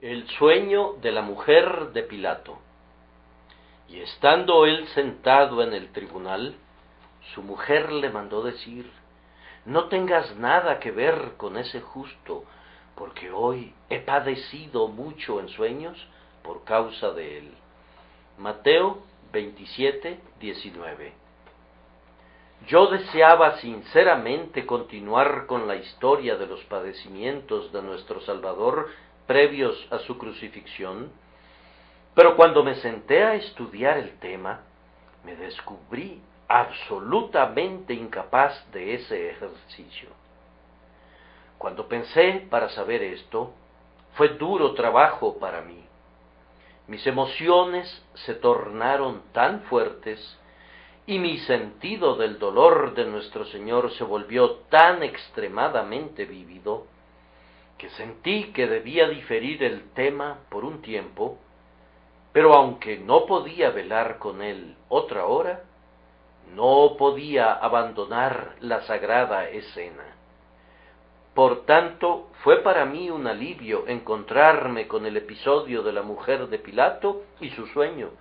El sueño de la mujer de Pilato. Y estando él sentado en el tribunal, su mujer le mandó decir: no tengas nada que ver con ese justo, porque hoy he padecido mucho en sueños por causa de él. Mateo 27:19. Yo deseaba sinceramente continuar con la historia de los padecimientos de nuestro Salvador previos a su crucifixión, pero cuando me senté a estudiar el tema, me descubrí absolutamente incapaz de ese ejercicio. Cuando pensé para saber esto, fue duro trabajo para mí. Mis emociones se tornaron tan fuertes y mi sentido del dolor de nuestro Señor se volvió tan extremadamente vívido que sentí que debía diferir el tema por un tiempo, pero aunque no podía velar con él otra hora, no podía abandonar la sagrada escena. Por tanto, fue para mí un alivio encontrarme con el episodio de la mujer de Pilato y su sueño.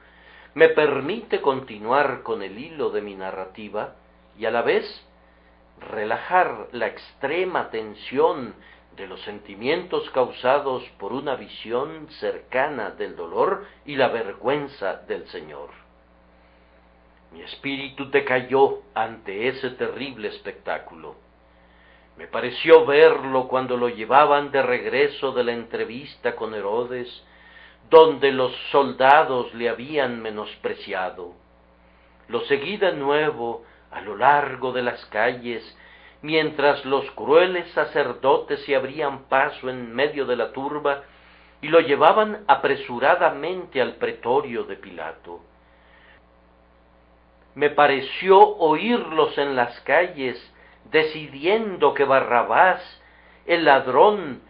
Me permite continuar con el hilo de mi narrativa y a la vez relajar la extrema tensión de los sentimientos causados por una visión cercana del dolor y la vergüenza del Señor. Mi espíritu decayó ante ese terrible espectáculo. Me pareció verlo cuando lo llevaban de regreso de la entrevista con Herodes, donde los soldados le habían menospreciado. Lo seguí de nuevo a lo largo de las calles, mientras los crueles sacerdotes se abrían paso en medio de la turba y lo llevaban apresuradamente al pretorio de Pilato. Me pareció oírlos en las calles decidiendo que Barrabás, el ladrón,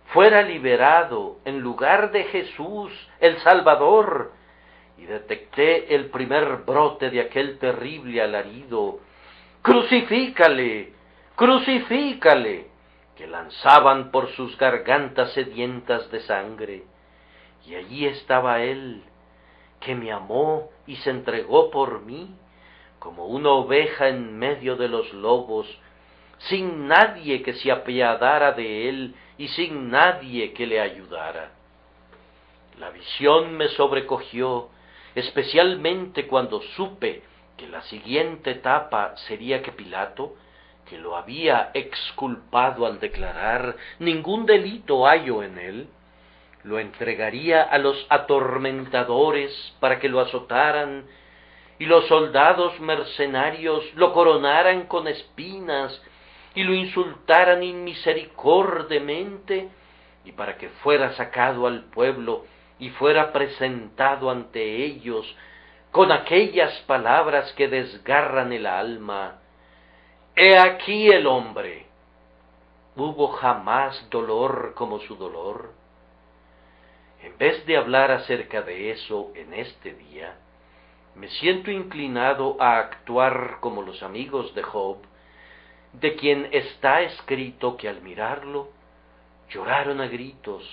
fuera liberado en lugar de Jesús, el Salvador, y detecté el primer brote de aquel terrible alarido: ¡crucifícale! ¡Crucifícale!, que lanzaban por sus gargantas sedientas de sangre. Y allí estaba él, que me amó y se entregó por mí, como una oveja en medio de los lobos, sin nadie que se apiadara de él y sin nadie que le ayudara. La visión me sobrecogió, especialmente cuando supe que la siguiente etapa sería que Pilato, que lo había exculpado al declarar ningún delito hallo en él, lo entregaría a los atormentadores para que lo azotaran, y los soldados mercenarios lo coronaran con espinas y lo insultaran inmisericordiamente, y para que fuera sacado al pueblo y fuera presentado ante ellos con aquellas palabras que desgarran el alma: «He aquí el hombre». ¿Hubo jamás dolor como su dolor? En vez de hablar acerca de eso en este día, me siento inclinado a actuar como los amigos de Job, de quien está escrito que al mirarlo lloraron a gritos.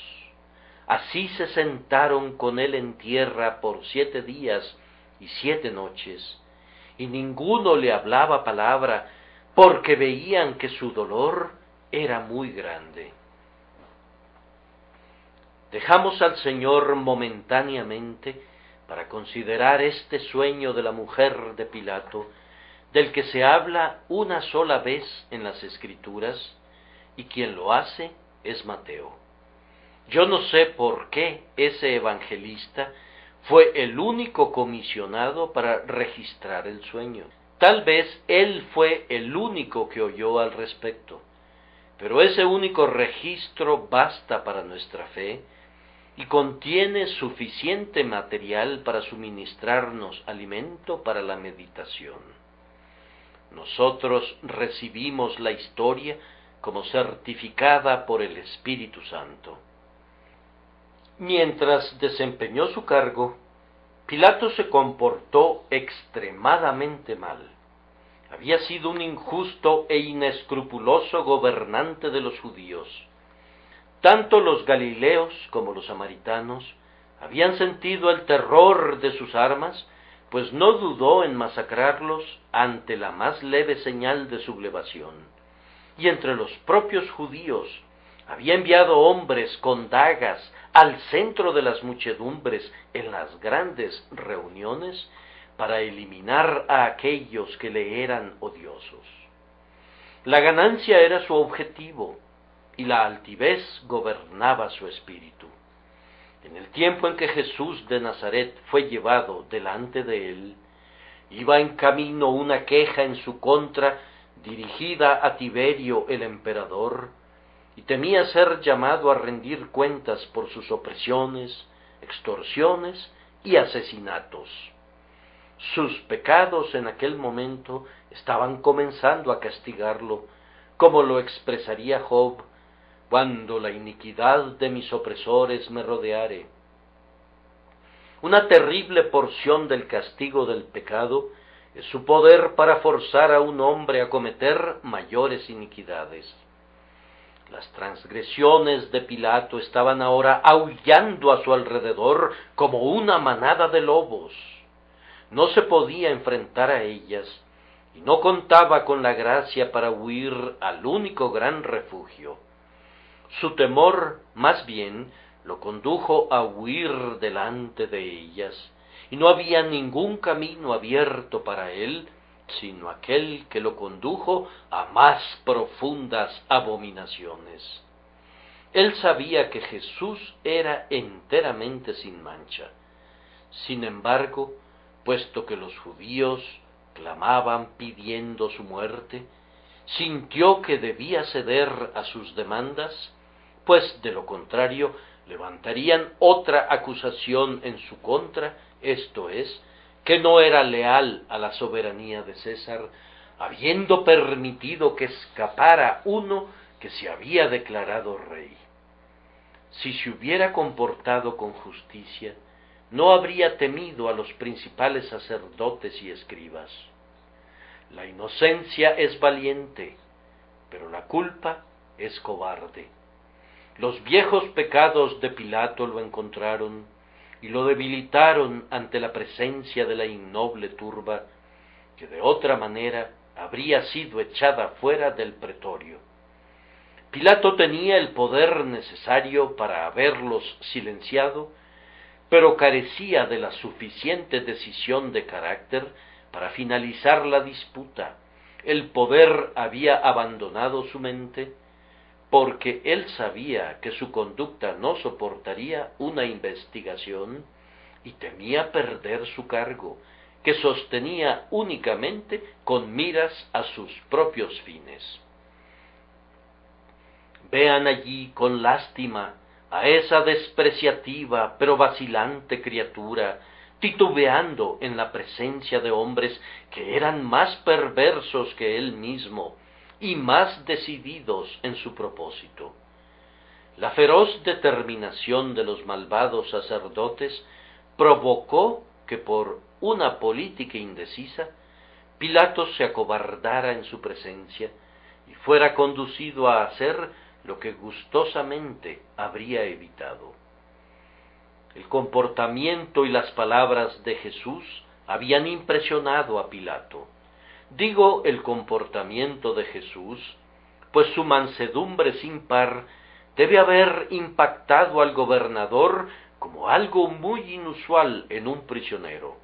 Así se sentaron con él en tierra por 7 días y 7 noches, y ninguno le hablaba palabra, porque veían que su dolor era muy grande. Dejamos al Señor momentáneamente para considerar este sueño de la mujer de Pilato, del que se habla una sola vez en las Escrituras, y quien lo hace es Mateo. Yo no sé por qué ese evangelista fue el único comisionado para registrar el sueño. Tal vez él fue el único que oyó al respecto, pero ese único registro basta para nuestra fe y contiene suficiente material para suministrarnos alimento para la meditación. Nosotros recibimos la historia como certificada por el Espíritu Santo. Mientras desempeñó su cargo, Pilato se comportó extremadamente mal. Había sido un injusto e inescrupuloso gobernante de los judíos. Tanto los galileos como los samaritanos habían sentido el terror de sus armas, pues no dudó en masacrarlos ante la más leve señal de sublevación. Y entre los propios judíos había enviado hombres con dagas al centro de las muchedumbres en las grandes reuniones para eliminar a aquellos que le eran odiosos. La ganancia era su objetivo y la altivez gobernaba su espíritu. En el tiempo en que Jesús de Nazaret fue llevado delante de él, iba en camino una queja en su contra dirigida a Tiberio el emperador, y temía ser llamado a rendir cuentas por sus opresiones, extorsiones y asesinatos. Sus pecados en aquel momento estaban comenzando a castigarlo, como lo expresaría Job: cuando la iniquidad de mis opresores me rodeare. Una terrible porción del castigo del pecado es su poder para forzar a un hombre a cometer mayores iniquidades. Las transgresiones de Pilato estaban ahora aullando a su alrededor como una manada de lobos. No se podía enfrentar a ellas y no contaba con la gracia para huir al único gran refugio. Su temor, más bien, lo condujo a huir delante de ellas, y no había ningún camino abierto para él, sino aquel que lo condujo a más profundas abominaciones. Él sabía que Jesús era enteramente sin mancha. Sin embargo, puesto que los judíos clamaban pidiendo su muerte, sintió que debía ceder a sus demandas, pues de lo contrario levantarían otra acusación en su contra, esto es, que no era leal a la soberanía de César, habiendo permitido que escapara uno que se había declarado rey. Si se hubiera comportado con justicia, no habría temido a los principales sacerdotes y escribas. La inocencia es valiente, pero la culpa es cobarde. Los viejos pecados de Pilato lo encontraron y lo debilitaron ante la presencia de la innoble turba, que de otra manera habría sido echada fuera del pretorio. Pilato tenía el poder necesario para haberlos silenciado, pero carecía de la suficiente decisión de carácter para finalizar la disputa. El poder había abandonado su mente, porque él sabía que su conducta no soportaría una investigación y temía perder su cargo, que sostenía únicamente con miras a sus propios fines. Vean allí con lástima a esa despreciativa pero vacilante criatura, titubeando en la presencia de hombres que eran más perversos que él mismo y más decididos en su propósito. La feroz determinación de los malvados sacerdotes provocó que por una política indecisa Pilato se acobardara en su presencia y fuera conducido a hacer lo que gustosamente habría evitado. El comportamiento y las palabras de Jesús habían impresionado a Pilato. Digo el comportamiento de Jesús, pues su mansedumbre sin par debe haber impactado al gobernador como algo muy inusual en un prisionero.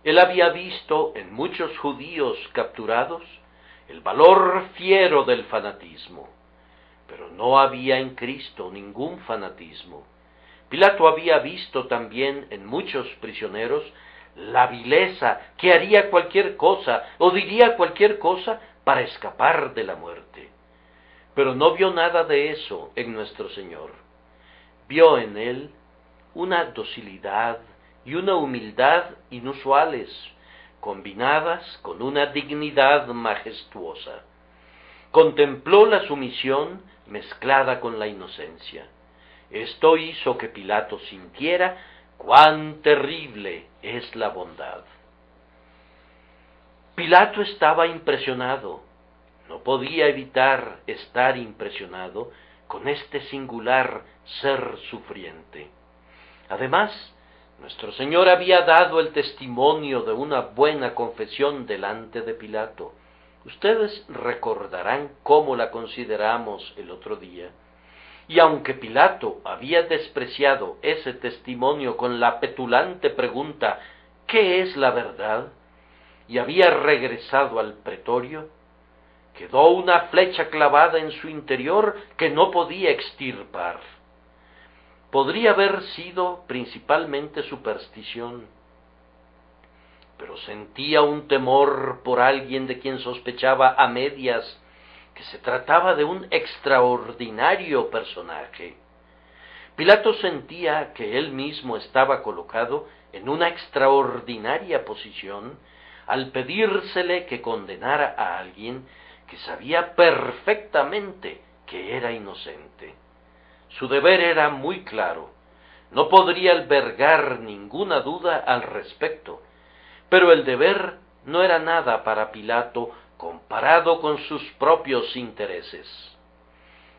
Él había visto en muchos judíos capturados el valor fiero del fanatismo, pero no había en Cristo ningún fanatismo. Pilato había visto también en muchos prisioneros la vileza que haría cualquier cosa o diría cualquier cosa para escapar de la muerte. Pero no vio nada de eso en nuestro Señor. Vio en él una docilidad y una humildad inusuales, combinadas con una dignidad majestuosa. Contempló la sumisión mezclada con la inocencia. Esto hizo que Pilato sintiera cuán terrible es la bondad. Pilato estaba impresionado. No podía evitar estar impresionado, con este singular ser sufriente. Además, nuestro Señor había dado el testimonio de una buena confesión delante de Pilato. Ustedes recordarán cómo la consideramos el otro día. Y aunque Pilato había despreciado ese testimonio con la petulante pregunta ¿qué es la verdad?, y había regresado al pretorio, quedó una flecha clavada en su interior que no podía extirpar. Podría haber sido principalmente superstición, pero sentía un temor por alguien de quien sospechaba a medias que se trataba de un extraordinario personaje. Pilato sentía que él mismo estaba colocado en una extraordinaria posición al pedírsele que condenara a alguien que sabía perfectamente que era inocente. Su deber era muy claro, no podría albergar ninguna duda al respecto, pero el deber no era nada para Pilato comparado con sus propios intereses.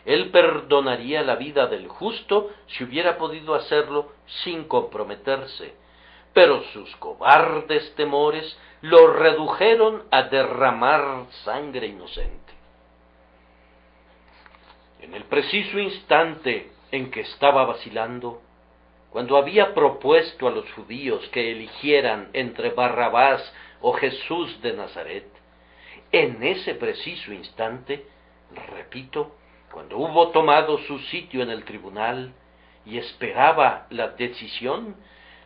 Él perdonaría la vida del justo si hubiera podido hacerlo sin comprometerse, pero sus cobardes temores lo redujeron a derramar sangre inocente. En el preciso instante en que estaba vacilando, cuando había propuesto a los judíos que eligieran entre Barrabás o Jesús de Nazaret, en ese preciso instante, repito, cuando hubo tomado su sitio en el tribunal y esperaba la decisión,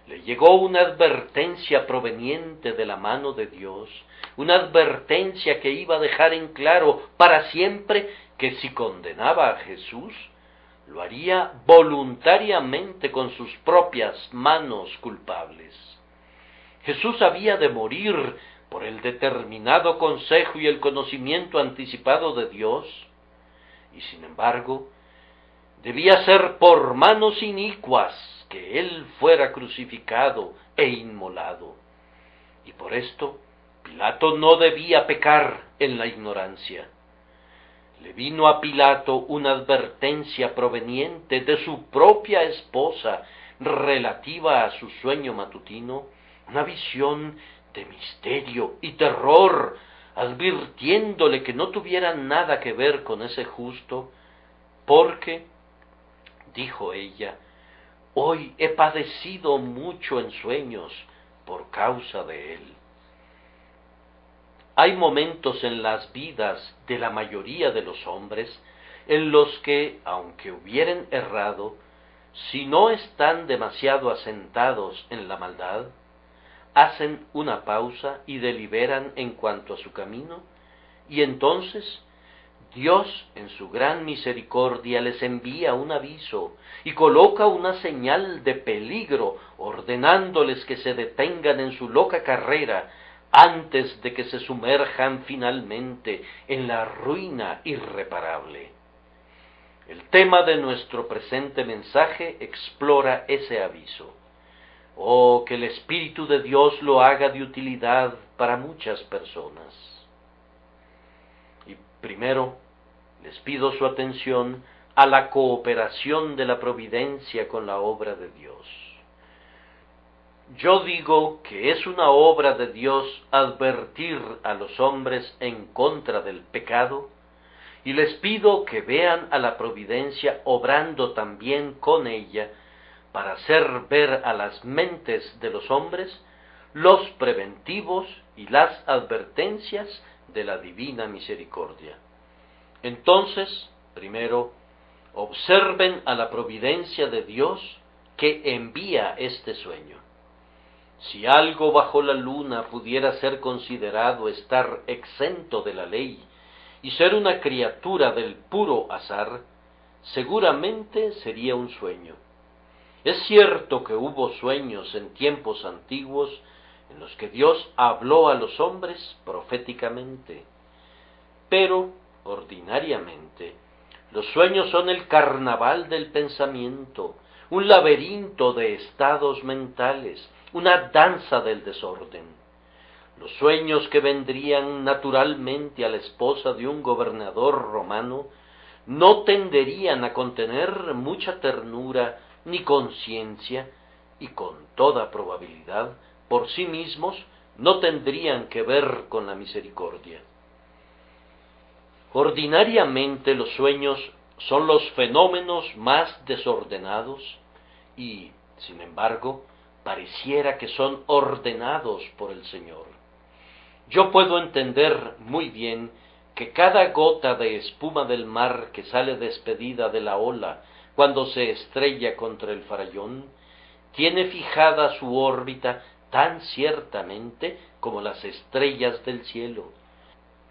le llegó una advertencia proveniente de la mano de Dios, una advertencia que iba a dejar en claro para siempre que si condenaba a Jesús, lo haría voluntariamente con sus propias manos culpables. Jesús había de morir por el determinado consejo y el conocimiento anticipado de Dios, y sin embargo, debía ser por manos inicuas que él fuera crucificado e inmolado. Y por esto, Pilato no debía pecar en la ignorancia. Le vino a Pilato una advertencia proveniente de su propia esposa relativa a su sueño matutino, una visión de misterio y terror, advirtiéndole que no tuviera nada que ver con ese justo, porque, dijo ella, hoy he padecido mucho en sueños por causa de él. Hay momentos en las vidas de la mayoría de los hombres en los que, aunque hubieren errado, si no están demasiado asentados en la maldad, hacen una pausa y deliberan en cuanto a su camino, y entonces Dios, en su gran misericordia, les envía un aviso y coloca una señal de peligro, ordenándoles que se detengan en su loca carrera antes de que se sumerjan finalmente en la ruina irreparable. El tema de nuestro presente mensaje explora ese aviso. Oh, que el Espíritu de Dios lo haga de utilidad para muchas personas. Y primero, les pido su atención a la cooperación de la providencia con la obra de Dios. Yo digo que es una obra de Dios advertir a los hombres en contra del pecado, y les pido que vean a la providencia obrando también con ella, para hacer ver a las mentes de los hombres los preventivos y las advertencias de la divina misericordia. Entonces, primero, observen a la providencia de Dios que envía este sueño. Si algo bajo la luna pudiera ser considerado estar exento de la ley y ser una criatura del puro azar, seguramente sería un sueño. Es cierto que hubo sueños en tiempos antiguos en los que Dios habló a los hombres proféticamente, pero, ordinariamente, los sueños son el carnaval del pensamiento, un laberinto de estados mentales, una danza del desorden. Los sueños que vendrían naturalmente a la esposa de un gobernador romano no tenderían a contener mucha ternura ni conciencia, y con toda probabilidad, por sí mismos, no tendrían que ver con la misericordia. Ordinariamente los sueños son los fenómenos más desordenados y, sin embargo, pareciera que son ordenados por el Señor. Yo puedo entender muy bien que cada gota de espuma del mar que sale despedida de la ola cuando se estrella contra el farallón, tiene fijada su órbita tan ciertamente como las estrellas del cielo.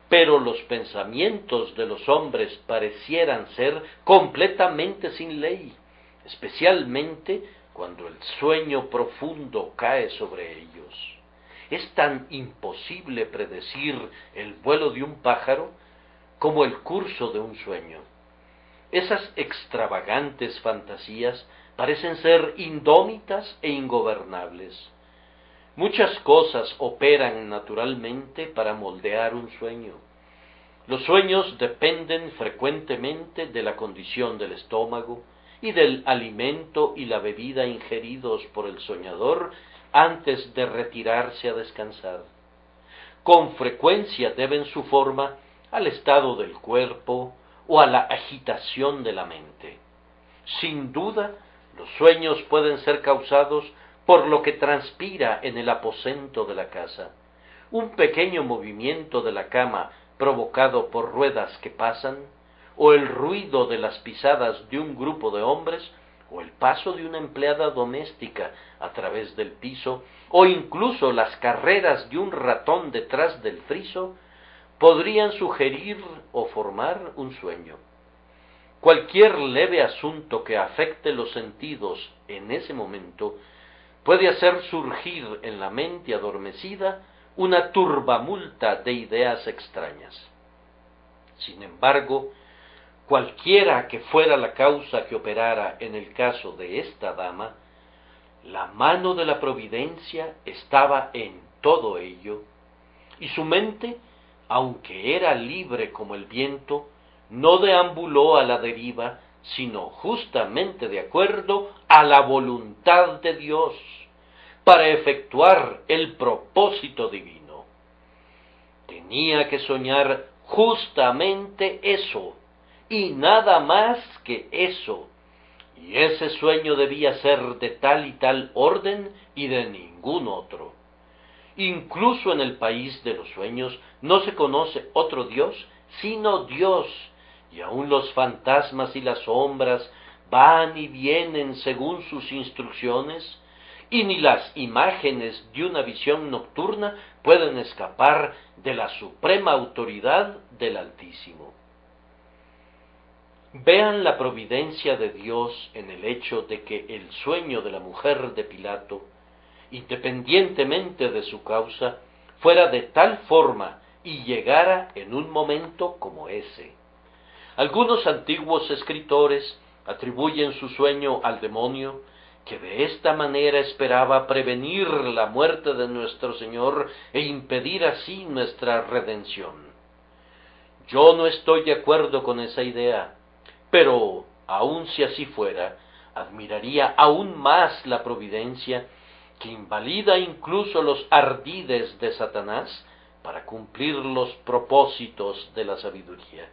Pero los pensamientos de los hombres parecieran ser completamente sin ley, especialmente cuando el sueño profundo cae sobre ellos. Es tan imposible predecir el vuelo de un pájaro como el curso de un sueño. Esas extravagantes fantasías parecen ser indómitas e ingobernables. Muchas cosas operan naturalmente para moldear un sueño. Los sueños dependen frecuentemente de la condición del estómago y del alimento y la bebida ingeridos por el soñador antes de retirarse a descansar. Con frecuencia deben su forma al estado del cuerpo o a la agitación de la mente. Sin duda, los sueños pueden ser causados por lo que transpira en el aposento de la casa. Un pequeño movimiento de la cama provocado por ruedas que pasan, o el ruido de las pisadas de un grupo de hombres, o el paso de una empleada doméstica a través del piso, o incluso las carreras de un ratón detrás del friso, podrían sugerir o formar un sueño. Cualquier leve asunto que afecte los sentidos en ese momento puede hacer surgir en la mente adormecida una turbamulta de ideas extrañas. Sin embargo, cualquiera que fuera la causa que operara en el caso de esta dama, la mano de la providencia estaba en todo ello, y su mente, aunque era libre como el viento, no deambuló a la deriva, sino justamente de acuerdo a la voluntad de Dios, para efectuar el propósito divino. Tenía que soñar justamente eso, y nada más que eso, y ese sueño debía ser de tal y tal orden y de ningún otro. Incluso en el país de los sueños no se conoce otro Dios sino Dios, y aun los fantasmas y las sombras van y vienen según sus instrucciones, y ni las imágenes de una visión nocturna pueden escapar de la suprema autoridad del Altísimo. Vean la providencia de Dios en el hecho de que el sueño de la mujer de Pilato, independientemente de su causa, fuera de tal forma y llegara en un momento como ese. Algunos antiguos escritores atribuyen su sueño al demonio, que de esta manera esperaba prevenir la muerte de nuestro Señor e impedir así nuestra redención. Yo no estoy de acuerdo con esa idea, pero, aun si así fuera, admiraría aún más la providencia, que invalida incluso los ardides de Satanás para cumplir los propósitos de la sabiduría.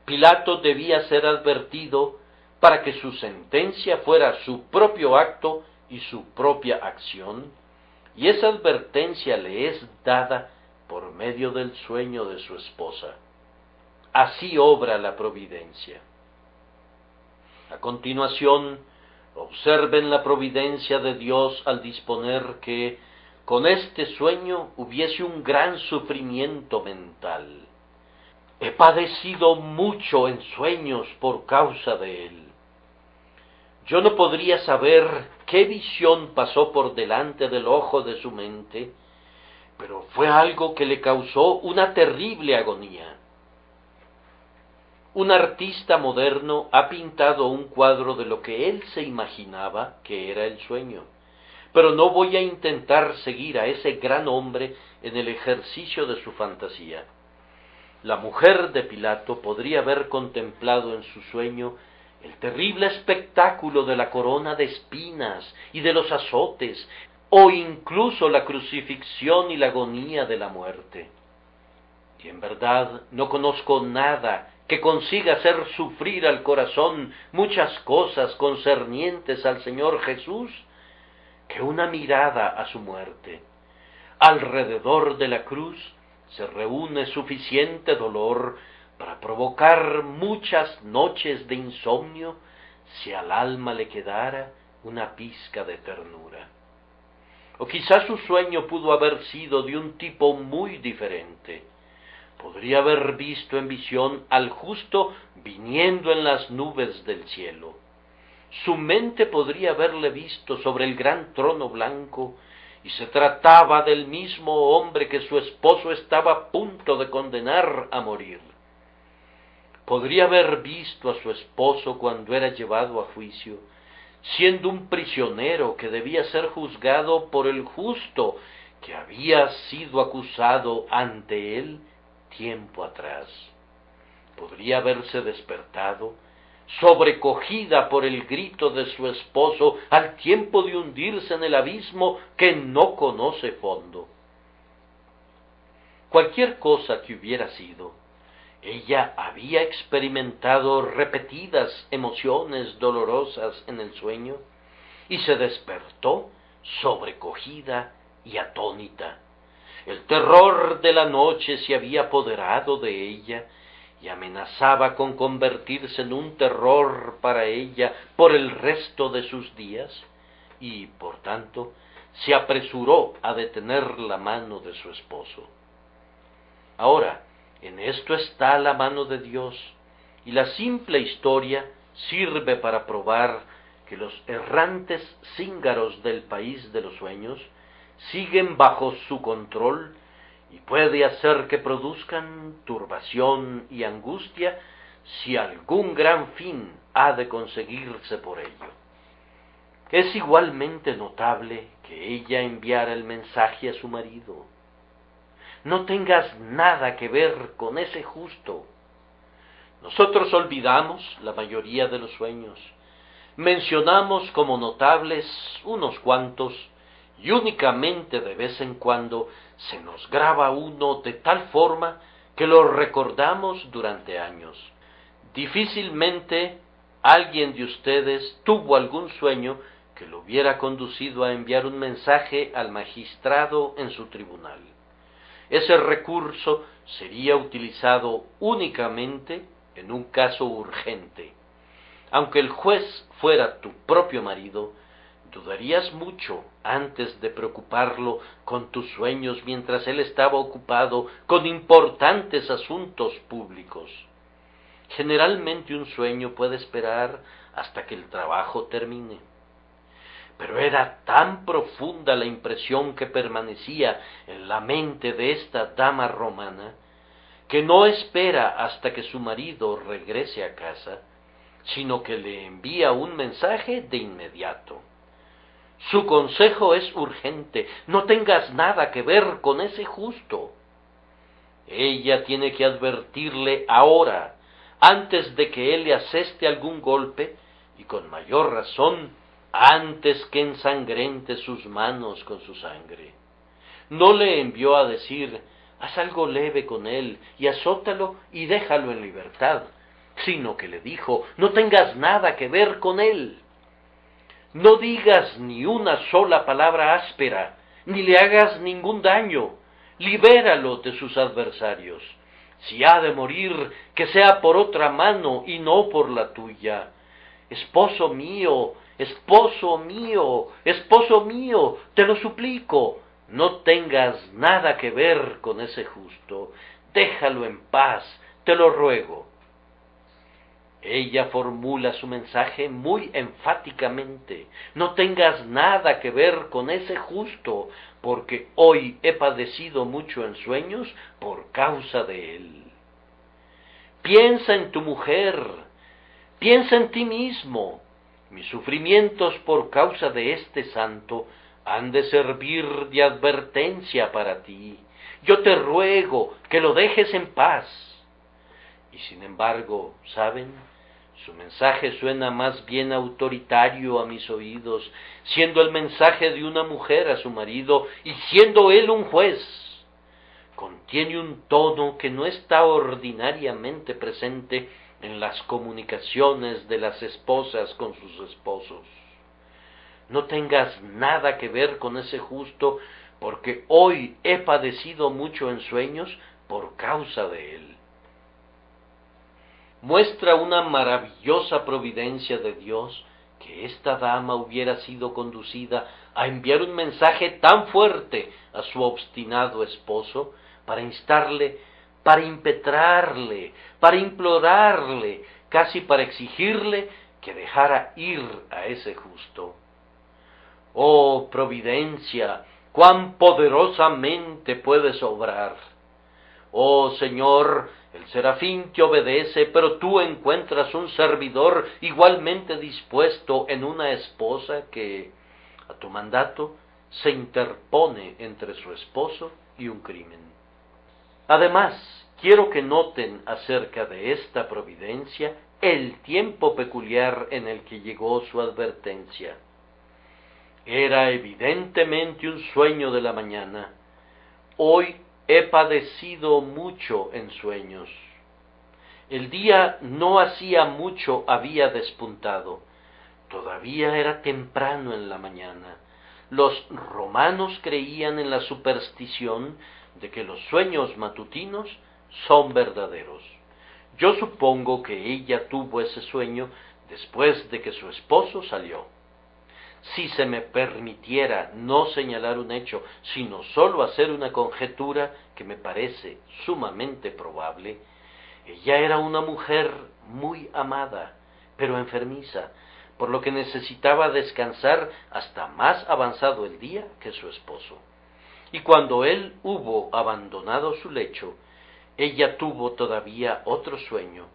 Pilato debía ser advertido para que su sentencia fuera su propio acto y su propia acción, y esa advertencia le es dada por medio del sueño de su esposa. Así obra la providencia. A continuación, observen la providencia de Dios al disponer que con este sueño hubiese un gran sufrimiento mental. He padecido mucho en sueños por causa de él. Yo no podría saber qué visión pasó por delante del ojo de su mente, pero fue algo que le causó una terrible agonía. Un artista moderno ha pintado un cuadro de lo que él se imaginaba que era el sueño, pero no voy a intentar seguir a ese gran hombre en el ejercicio de su fantasía. La mujer de Pilato podría haber contemplado en su sueño el terrible espectáculo de la corona de espinas y de los azotes, o incluso la crucifixión y la agonía de la muerte. Y en verdad no conozco nada que consiga hacer sufrir al corazón muchas cosas concernientes al Señor Jesús que una mirada a su muerte. Alrededor de la cruz se reúne suficiente dolor para provocar muchas noches de insomnio si al alma le quedara una pizca de ternura. O quizás su sueño pudo haber sido de un tipo muy diferente. Podría haber visto en visión al justo viniendo en las nubes del cielo. Su mente podría haberle visto sobre el gran trono blanco, y se trataba del mismo hombre que su esposo estaba a punto de condenar a morir. Podría haber visto a su esposo cuando era llevado a juicio, siendo un prisionero que debía ser juzgado por el justo que había sido acusado ante él tiempo atrás. Podría haberse despertado, sobrecogida por el grito de su esposo, al tiempo de hundirse en el abismo que no conoce fondo. Cualquier cosa que hubiera sido, ella había experimentado repetidas emociones dolorosas en el sueño, y se despertó sobrecogida y atónita. El terror de la noche se había apoderado de ella, y amenazaba con convertirse en un terror para ella por el resto de sus días, y, por tanto, se apresuró a detener la mano de su esposo. Ahora, en esto está la mano de Dios, y la simple historia sirve para probar que los errantes cíngaros del país de los sueños siguen bajo su control, y puede hacer que produzcan turbación y angustia si algún gran fin ha de conseguirse por ello. Es igualmente notable que ella enviara el mensaje a su marido: no tengas nada que ver con ese justo. Nosotros olvidamos la mayoría de los sueños, mencionamos como notables unos cuantos, y únicamente de vez en cuando se nos graba uno de tal forma que lo recordamos durante años. Difícilmente alguien de ustedes tuvo algún sueño que lo hubiera conducido a enviar un mensaje al magistrado en su tribunal. Ese recurso sería utilizado únicamente en un caso urgente. Aunque el juez fuera tu propio marido, dudarías mucho antes de preocuparlo con tus sueños mientras él estaba ocupado con importantes asuntos públicos. Generalmente un sueño puede esperar hasta que el trabajo termine. Pero era tan profunda la impresión que permanecía en la mente de esta dama romana, que no espera hasta que su marido regrese a casa, sino que le envía un mensaje de inmediato. Su consejo es urgente: no tengas nada que ver con ese justo. Ella tiene que advertirle ahora, antes de que él le aseste algún golpe, y con mayor razón, antes que ensangrente sus manos con su sangre. No le envió a decir: haz algo leve con él, y azótalo y déjalo en libertad, sino que le dijo: no tengas nada que ver con él. No digas ni una sola palabra áspera, ni le hagas ningún daño. Libéralo de sus adversarios. Si ha de morir, que sea por otra mano y no por la tuya. Esposo mío, esposo mío, esposo mío, te lo suplico, no tengas nada que ver con ese justo. Déjalo en paz, te lo ruego. Ella formula su mensaje muy enfáticamente: no tengas nada que ver con ese justo, porque hoy he padecido mucho en sueños por causa de él. Piensa en tu mujer, piensa en ti mismo. Mis sufrimientos por causa de este santo han de servir de advertencia para ti. Yo te ruego que lo dejes en paz. Y sin embargo, ¿saben? Su mensaje suena más bien autoritario a mis oídos, siendo el mensaje de una mujer a su marido y siendo él un juez. Contiene un tono que no está ordinariamente presente en las comunicaciones de las esposas con sus esposos. No tengas nada que ver con ese justo, porque hoy he padecido mucho en sueños por causa de él. Muestra una maravillosa providencia de Dios que esta dama hubiera sido conducida a enviar un mensaje tan fuerte a su obstinado esposo para instarle, para impetrarle, para implorarle, casi para exigirle que dejara ir a ese justo. Oh providencia, cuán poderosamente puedes obrar. Oh Señor, el serafín te obedece, pero tú encuentras un servidor igualmente dispuesto en una esposa que, a tu mandato, se interpone entre su esposo y un crimen. Además, quiero que noten acerca de esta providencia el tiempo peculiar en el que llegó su advertencia. Era evidentemente un sueño de la mañana. Hoy he padecido mucho en sueños. El día no hacía mucho había despuntado. Todavía era temprano en la mañana. Los romanos creían en la superstición de que los sueños matutinos son verdaderos. Yo supongo que ella tuvo ese sueño después de que su esposo salió. Si se me permitiera no señalar un hecho, sino sólo hacer una conjetura que me parece sumamente probable, ella era una mujer muy amada, pero enfermiza, por lo que necesitaba descansar hasta más avanzado el día que su esposo. Y cuando él hubo abandonado su lecho, ella tuvo todavía otro sueño,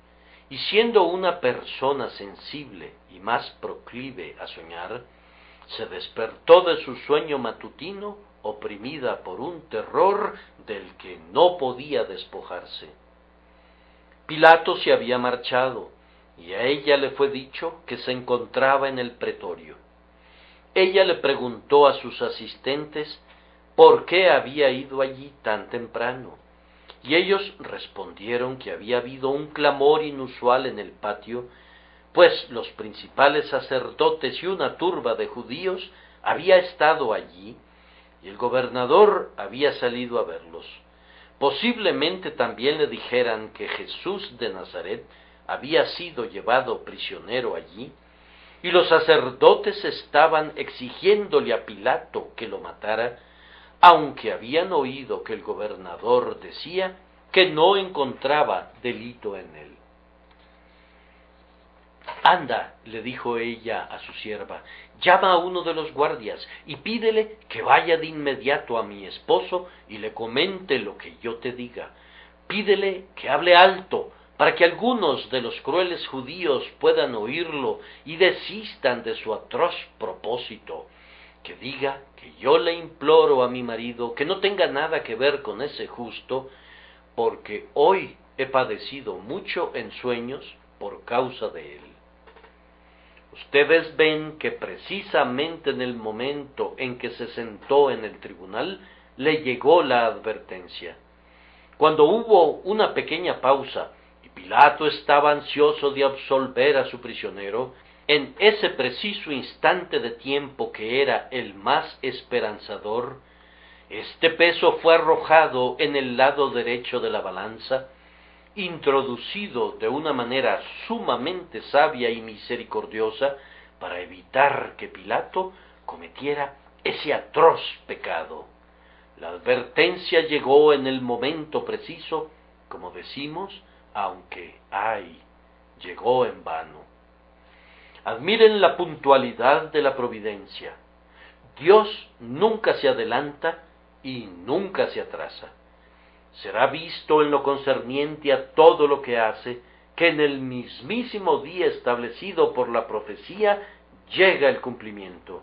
y siendo una persona sensible y más proclive a soñar, se despertó de su sueño matutino oprimida por un terror del que no podía despojarse. Pilato se había marchado, y a ella le fue dicho que se encontraba en el pretorio. Ella le preguntó a sus asistentes por qué había ido allí tan temprano, y ellos respondieron que había habido un clamor inusual en el patio, pues los principales sacerdotes y una turba de judíos había estado allí, y el gobernador había salido a verlos. Posiblemente también le dijeran que Jesús de Nazaret había sido llevado prisionero allí, y los sacerdotes estaban exigiéndole a Pilato que lo matara, aunque habían oído que el gobernador decía que no encontraba delito en él. Anda, le dijo ella a su sierva, llama a uno de los guardias y pídele que vaya de inmediato a mi esposo y le comente lo que yo te diga. Pídele que hable alto, para que algunos de los crueles judíos puedan oírlo y desistan de su atroz propósito. Que diga que yo le imploro a mi marido que no tenga nada que ver con ese justo, porque hoy he padecido mucho en sueños por causa de él. Ustedes ven que precisamente en el momento en que se sentó en el tribunal, le llegó la advertencia. Cuando hubo una pequeña pausa y Pilato estaba ansioso de absolver a su prisionero, en ese preciso instante de tiempo que era el más esperanzador, este peso fue arrojado en el lado derecho de la balanza, introducido de una manera sumamente sabia y misericordiosa para evitar que Pilato cometiera ese atroz pecado. La advertencia llegó en el momento preciso, como decimos, aunque llegó en vano. Admiren la puntualidad de la providencia. Dios nunca se adelanta y nunca se atrasa. Será visto en lo concerniente a todo lo que hace, que en el mismísimo día establecido por la profecía llega el cumplimiento.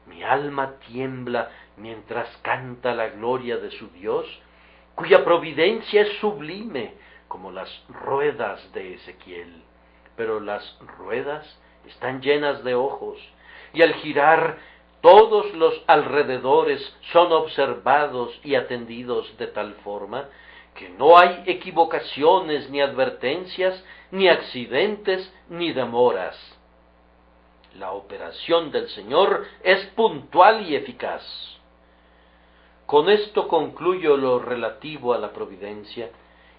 Mi alma tiembla mientras canta la gloria de su Dios, cuya providencia es sublime, como las ruedas de Ezequiel, pero las ruedas están llenas de ojos, y al girar todos los alrededores son observados y atendidos de tal forma que no hay equivocaciones, ni advertencias, ni accidentes, ni demoras. La operación del Señor es puntual y eficaz. Con esto concluyo lo relativo a la providencia,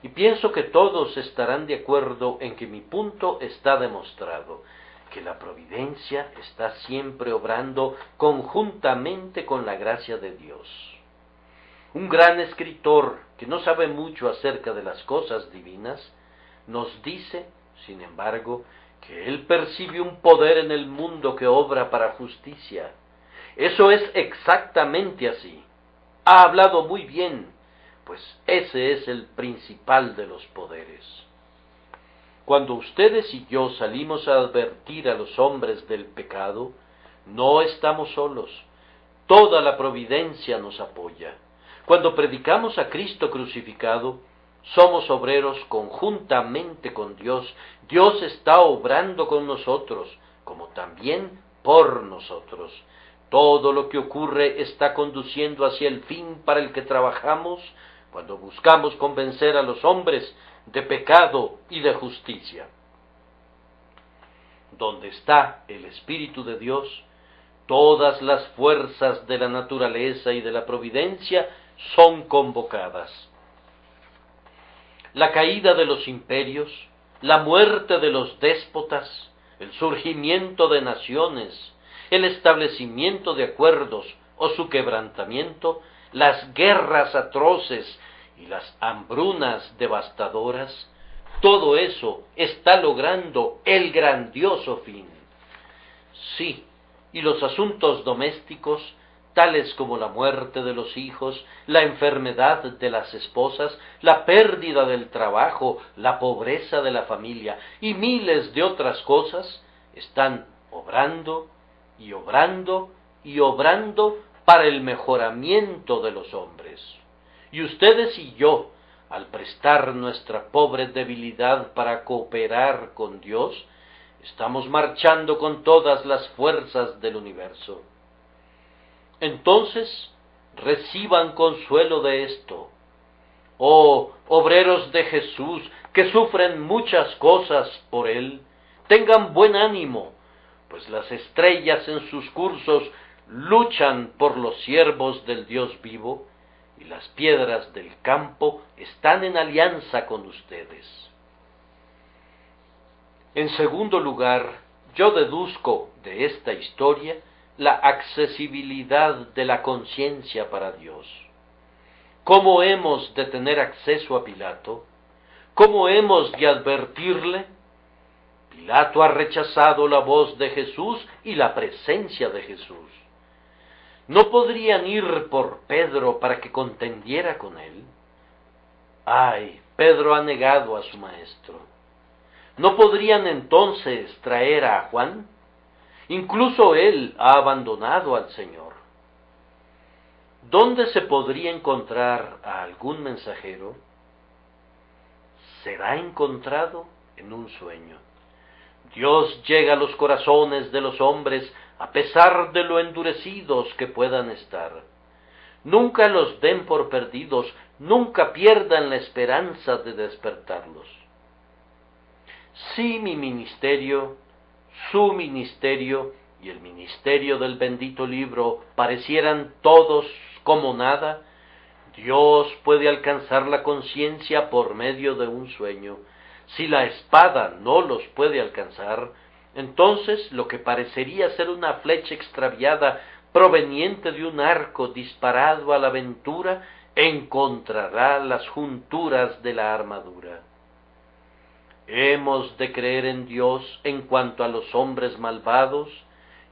y pienso que todos estarán de acuerdo en que mi punto está demostrado, que la providencia está siempre obrando conjuntamente con la gracia de Dios. Un gran escritor que no sabe mucho acerca de las cosas divinas, nos dice, sin embargo, que él percibe un poder en el mundo que obra para justicia. Eso es exactamente así. Ha hablado muy bien, pues ese es el principal de los poderes. Cuando ustedes y yo salimos a advertir a los hombres del pecado, no estamos solos. Toda la providencia nos apoya. Cuando predicamos a Cristo crucificado, somos obreros conjuntamente con Dios. Dios está obrando con nosotros, como también por nosotros. Todo lo que ocurre está conduciendo hacia el fin para el que trabajamos cuando buscamos convencer a los hombres de pecado y de justicia. Donde está el Espíritu de Dios, todas las fuerzas de la naturaleza y de la providencia son convocadas. La caída de los imperios, la muerte de los déspotas, el surgimiento de naciones, el establecimiento de acuerdos o su quebrantamiento, las guerras atroces y las hambrunas devastadoras, todo eso está logrando el grandioso fin. Sí, y los asuntos domésticos, tales como la muerte de los hijos, la enfermedad de las esposas, la pérdida del trabajo, la pobreza de la familia y miles de otras cosas, están obrando y obrando y obrando para el mejoramiento de los hombres. Y ustedes y yo, al prestar nuestra pobre debilidad para cooperar con Dios, estamos marchando con todas las fuerzas del universo. Entonces, reciban consuelo de esto. Oh, obreros de Jesús, que sufren muchas cosas por Él, tengan buen ánimo, pues las estrellas en sus cursos luchan por los siervos del Dios vivo, y las piedras del campo están en alianza con ustedes. En segundo lugar, yo deduzco de esta historia la accesibilidad de la conciencia para Dios. ¿Cómo hemos de tener acceso a Pilato? ¿Cómo hemos de advertirle? Pilato ha rechazado la voz de Jesús y la presencia de Jesús. ¿No podrían ir por Pedro para que contendiera con él? ¡Ay! Pedro ha negado a su maestro. ¿No podrían entonces traer a Juan? Incluso él ha abandonado al Señor. ¿Dónde se podría encontrar a algún mensajero? Será encontrado en un sueño. Dios llega a los corazones de los hombres a pesar de lo endurecidos que puedan estar. Nunca los den por perdidos, nunca pierdan la esperanza de despertarlos. Si mi ministerio, su ministerio y el ministerio del bendito libro parecieran todos como nada, Dios puede alcanzar la conciencia por medio de un sueño. Si la espada no los puede alcanzar, entonces lo que parecería ser una flecha extraviada proveniente de un arco disparado a la aventura encontrará las junturas de la armadura. Hemos de creer en Dios en cuanto a los hombres malvados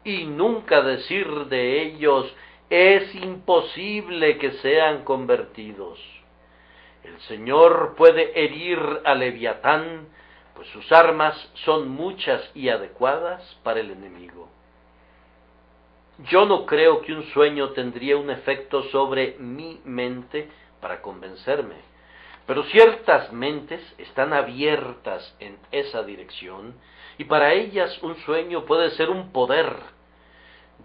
y nunca decir de ellos es imposible que sean convertidos. El Señor puede herir a Leviatán, pues sus armas son muchas y adecuadas para el enemigo. Yo no creo que un sueño tendría un efecto sobre mi mente para convencerme, Pero ciertas mentes están abiertas en esa dirección, y para ellas un sueño puede ser un poder.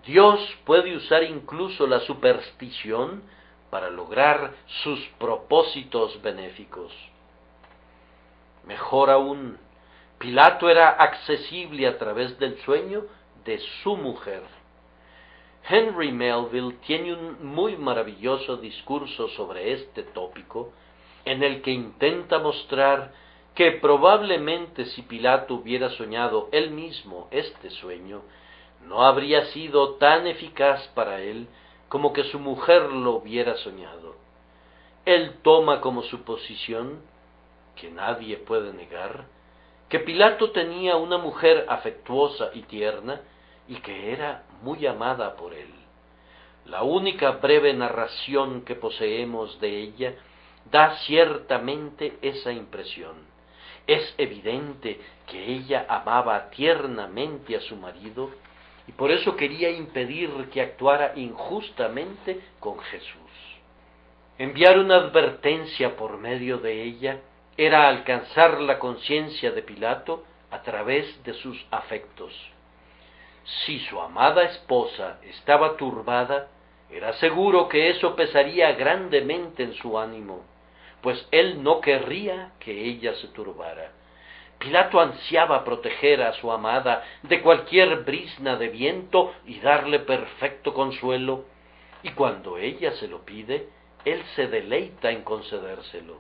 Dios puede usar incluso la superstición para lograr sus propósitos benéficos. Mejor aún, Pilato era accesible a través del sueño de su mujer. Henry Melville tiene un muy maravilloso discurso sobre este tópico, en el que intenta mostrar que probablemente si Pilato hubiera soñado él mismo este sueño, no habría sido tan eficaz para él como que su mujer lo hubiera soñado. Él toma como suposición, que nadie puede negar, que Pilato tenía una mujer afectuosa y tierna y que era muy amada por él. La única breve narración que poseemos de ella da ciertamente esa impresión. Es evidente que ella amaba tiernamente a su marido y por eso quería impedir que actuara injustamente con Jesús. Enviar una advertencia por medio de ella era alcanzar la conciencia de Pilato a través de sus afectos. Si su amada esposa estaba turbada, era seguro que eso pesaría grandemente en su ánimo, pues él no querría que ella se turbara. Pilato ansiaba proteger a su amada de cualquier brizna de viento y darle perfecto consuelo, y cuando ella se lo pide, él se deleita en concedérselo.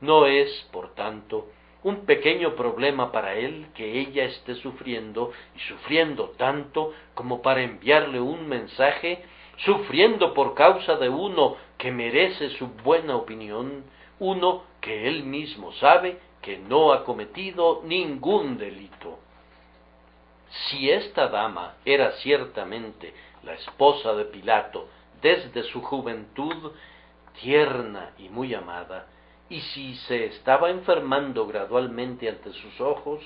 No es, por tanto, un pequeño problema para él que ella esté sufriendo, y sufriendo tanto como para enviarle un mensaje, sufriendo por causa de uno que merece su buena opinión, uno que él mismo sabe que no ha cometido ningún delito. Si esta dama era ciertamente la esposa de Pilato desde su juventud, tierna y muy amada, y si se estaba enfermando gradualmente ante sus ojos,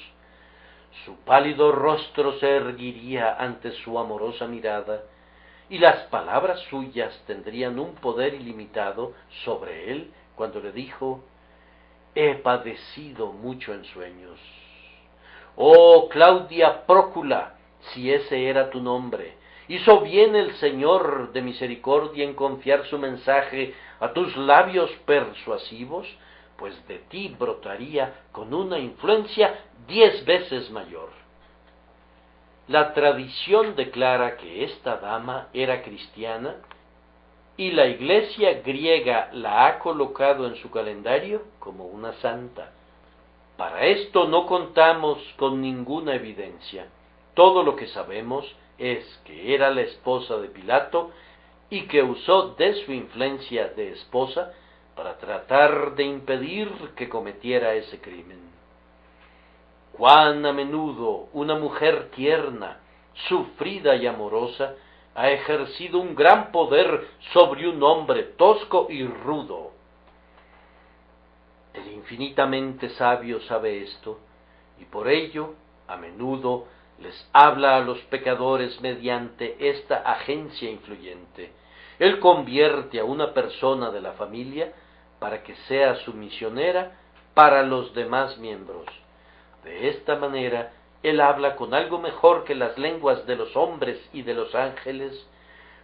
su pálido rostro se erguiría ante su amorosa mirada, y las palabras suyas tendrían un poder ilimitado sobre él cuando le dijo: «He padecido mucho en sueños». Oh Claudia Prócula, si ese era tu nombre, hizo bien el Señor de misericordia en confiar su mensaje a tus labios persuasivos, pues de ti brotaría con una influencia 10 veces mayor. La tradición declara que esta dama era cristiana y la Iglesia griega la ha colocado en su calendario como una santa. Para esto no contamos con ninguna evidencia. Todo lo que sabemos es que era la esposa de Pilato y que usó de su influencia de esposa para tratar de impedir que cometiera ese crimen. Cuán a menudo una mujer tierna, sufrida y amorosa ha ejercido un gran poder sobre un hombre tosco y rudo. El infinitamente sabio sabe esto, y por ello, a menudo, les habla a los pecadores mediante esta agencia influyente. Él convierte a una persona de la familia para que sea su misionera para los demás miembros. De esta manera, él habla con algo mejor que las lenguas de los hombres y de los ángeles,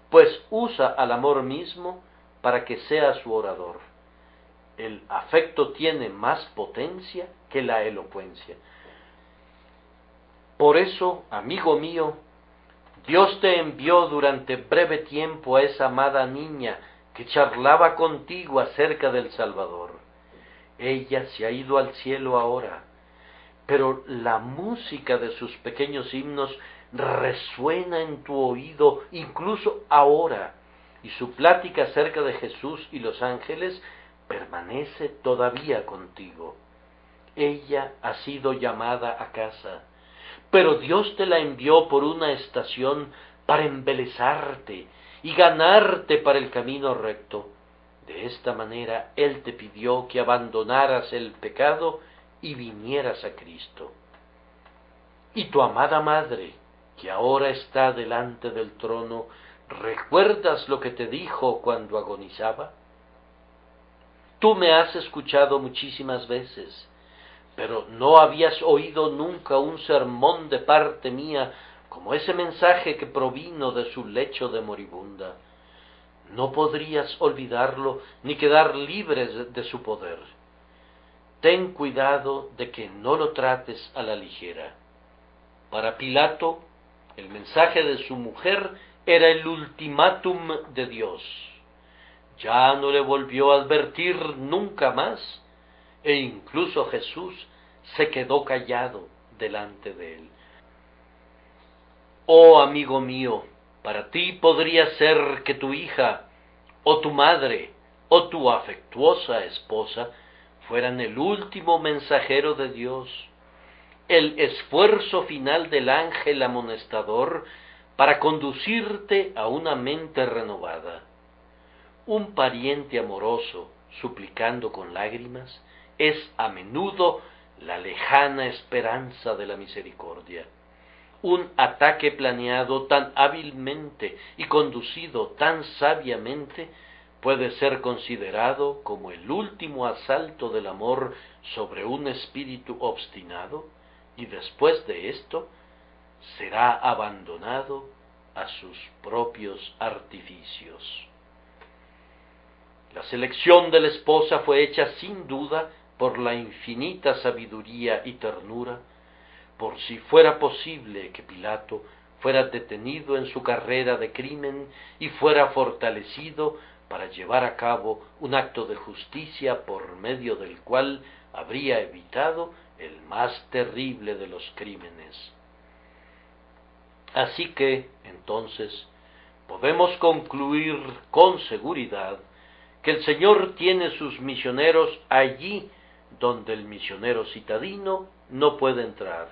pues usa al amor mismo para que sea su orador. El afecto tiene más potencia que la elocuencia. Por eso, amigo mío, Dios te envió durante breve tiempo a esa amada niña que charlaba contigo acerca del Salvador. Ella se ha ido al cielo ahora, pero la música de sus pequeños himnos resuena en tu oído incluso ahora, y su plática acerca de Jesús y los ángeles permanece todavía contigo. Ella ha sido llamada a casa, pero Dios te la envió por una estación para embelezarte y ganarte para el camino recto. De esta manera Él te pidió que abandonaras el pecado y vinieras a Cristo. Y tu amada madre, que ahora está delante del trono, ¿recuerdas lo que te dijo cuando agonizaba? Tú me has escuchado muchísimas veces, pero no habías oído nunca un sermón de parte mía como ese mensaje que provino de su lecho de moribunda. No podrías olvidarlo ni quedar libres de su poder. Ten cuidado de que no lo trates a la ligera. Para Pilato, el mensaje de su mujer era el ultimátum de Dios. Ya no le volvió a advertir nunca más, e incluso Jesús se quedó callado delante de él. Oh amigo mío, para ti podría ser que tu hija, o tu madre, o tu afectuosa esposa fueran el último mensajero de Dios, el esfuerzo final del ángel amonestador para conducirte a una mente renovada. Un pariente amoroso, suplicando con lágrimas, es a menudo la lejana esperanza de la misericordia. Un ataque planeado tan hábilmente y conducido tan sabiamente puede ser considerado como el último asalto del amor sobre un espíritu obstinado, y después de esto será abandonado a sus propios artificios. La selección de la esposa fue hecha sin duda por la infinita sabiduría y ternura, por si fuera posible que Pilato fuera detenido en su carrera de crimen y fuera fortalecido para llevar a cabo un acto de justicia por medio del cual habría evitado el más terrible de los crímenes. Así que, entonces, podemos concluir con seguridad que el Señor tiene sus misioneros allí donde el misionero citadino no puede entrar.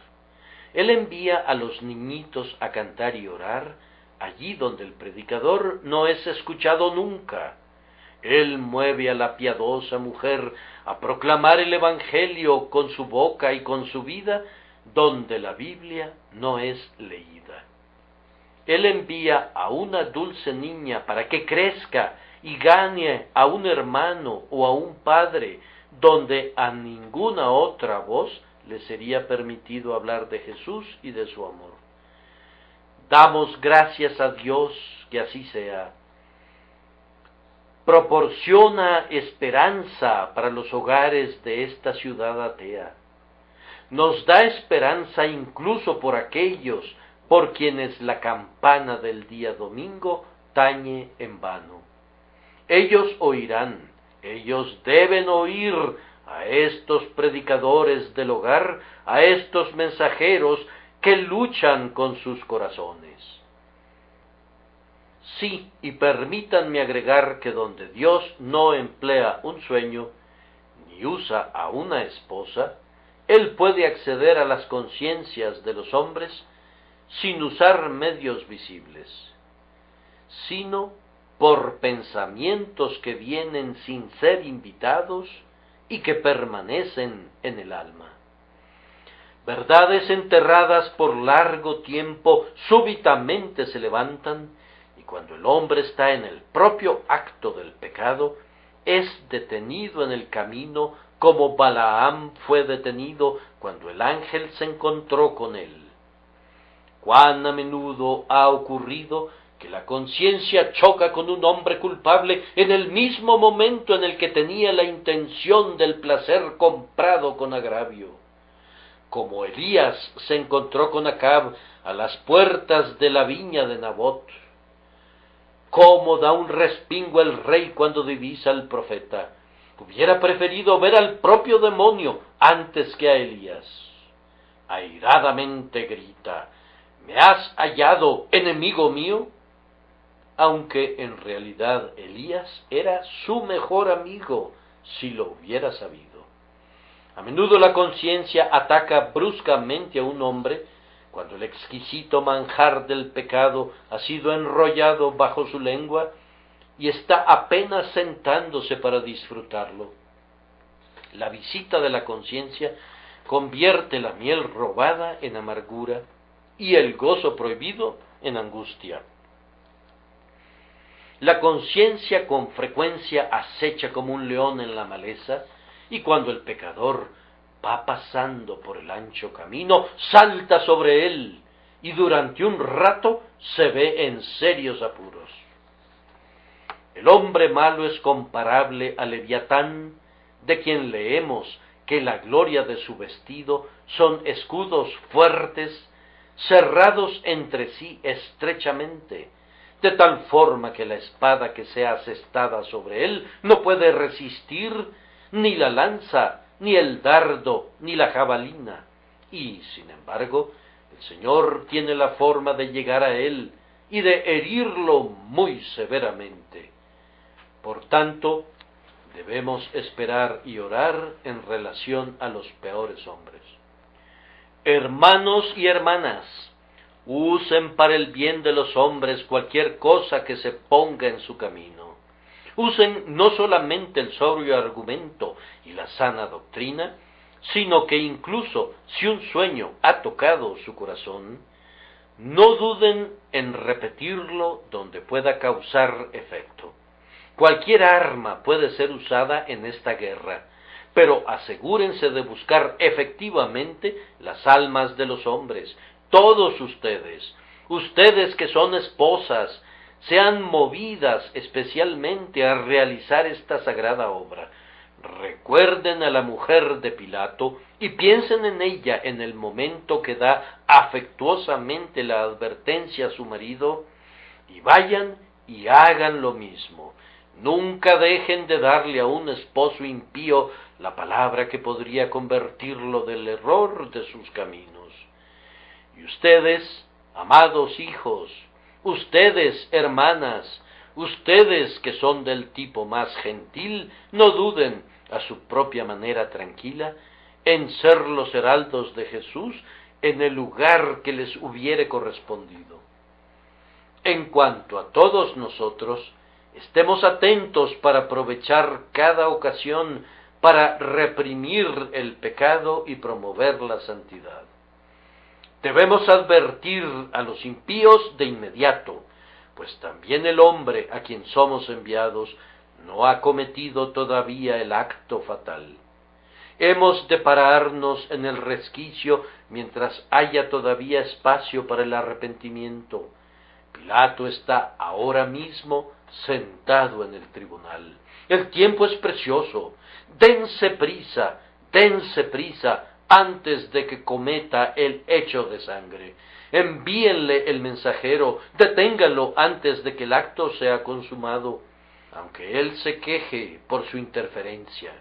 Él envía a los niñitos a cantar y orar allí donde el predicador no es escuchado nunca. Él mueve a la piadosa mujer a proclamar el Evangelio con su boca y con su vida donde la Biblia no es leída. Él envía a una dulce niña para que crezca y gane a un hermano o a un padre donde a ninguna otra voz le sería permitido hablar de Jesús y de su amor. Damos gracias a Dios que así sea. Proporciona esperanza para los hogares de esta ciudad atea. Nos da esperanza incluso por aquellos por quienes la campana del día domingo tañe en vano. Ellos oirán, ellos deben oír a estos predicadores del hogar, a estos mensajeros que luchan con sus corazones. Sí, y permítanme agregar que donde Dios no emplea un sueño, ni usa a una esposa, Él puede acceder a las conciencias de los hombres sin usar medios visibles, sino por pensamientos que vienen sin ser invitados y que permanecen en el alma. Verdades enterradas por largo tiempo súbitamente se levantan, y cuando el hombre está en el propio acto del pecado, es detenido en el camino como Balaam fue detenido cuando el ángel se encontró con él. Cuán a menudo ha ocurrido que la conciencia choca con un hombre culpable en el mismo momento en el que tenía la intención del placer comprado con agravio. Como Elías se encontró con Acab a las puertas de la viña de Nabot. Cómo da un respingo el rey cuando divisa al profeta. Hubiera preferido ver al propio demonio antes que a Elías. Airadamente grita: ¿me has hallado, enemigo mío? Aunque en realidad Elías era su mejor amigo, si lo hubiera sabido. A menudo la conciencia ataca bruscamente a un hombre cuando el exquisito manjar del pecado ha sido enrollado bajo su lengua y está apenas sentándose para disfrutarlo. La visita de la conciencia convierte la miel robada en amargura y el gozo prohibido en angustia. La conciencia con frecuencia acecha como un león en la maleza, y cuando el pecador va pasando por el ancho camino, salta sobre él, y durante un rato se ve en serios apuros. El hombre malo es comparable al Leviatán, de quien leemos que la gloria de su vestido son escudos fuertes, cerrados entre sí estrechamente, de tal forma que la espada que sea asestada sobre él no puede resistir ni la lanza, ni el dardo, ni la jabalina. Y, sin embargo, el Señor tiene la forma de llegar a él y de herirlo muy severamente. Por tanto, debemos esperar y orar en relación a los peores hombres. Hermanos y hermanas, usen para el bien de los hombres cualquier cosa que se ponga en su camino. Usen no solamente el sobrio argumento y la sana doctrina, sino que incluso si un sueño ha tocado su corazón, no duden en repetirlo donde pueda causar efecto. Cualquier arma puede ser usada en esta guerra, pero asegúrense de buscar efectivamente las almas de los hombres. Todos ustedes que son esposas, sean movidas especialmente a realizar esta sagrada obra. Recuerden a la mujer de Pilato y piensen en ella en el momento que da afectuosamente la advertencia a su marido, y vayan y hagan lo mismo. Nunca dejen de darle a un esposo impío la palabra que podría convertirlo del error de sus caminos. Y ustedes, amados hijos, ustedes, hermanas, ustedes que son del tipo más gentil, no duden, a su propia manera tranquila, en ser los heraldos de Jesús en el lugar que les hubiere correspondido. En cuanto a todos nosotros, estemos atentos para aprovechar cada ocasión para reprimir el pecado y promover la santidad. Debemos advertir a los impíos de inmediato, pues también el hombre a quien somos enviados no ha cometido todavía el acto fatal. Hemos de pararnos en el resquicio mientras haya todavía espacio para el arrepentimiento. Pilato está ahora mismo sentado en el tribunal. El tiempo es precioso. Dense prisa antes de que cometa el hecho de sangre. Envíenle el mensajero, deténganlo antes de que el acto sea consumado, aunque él se queje por su interferencia.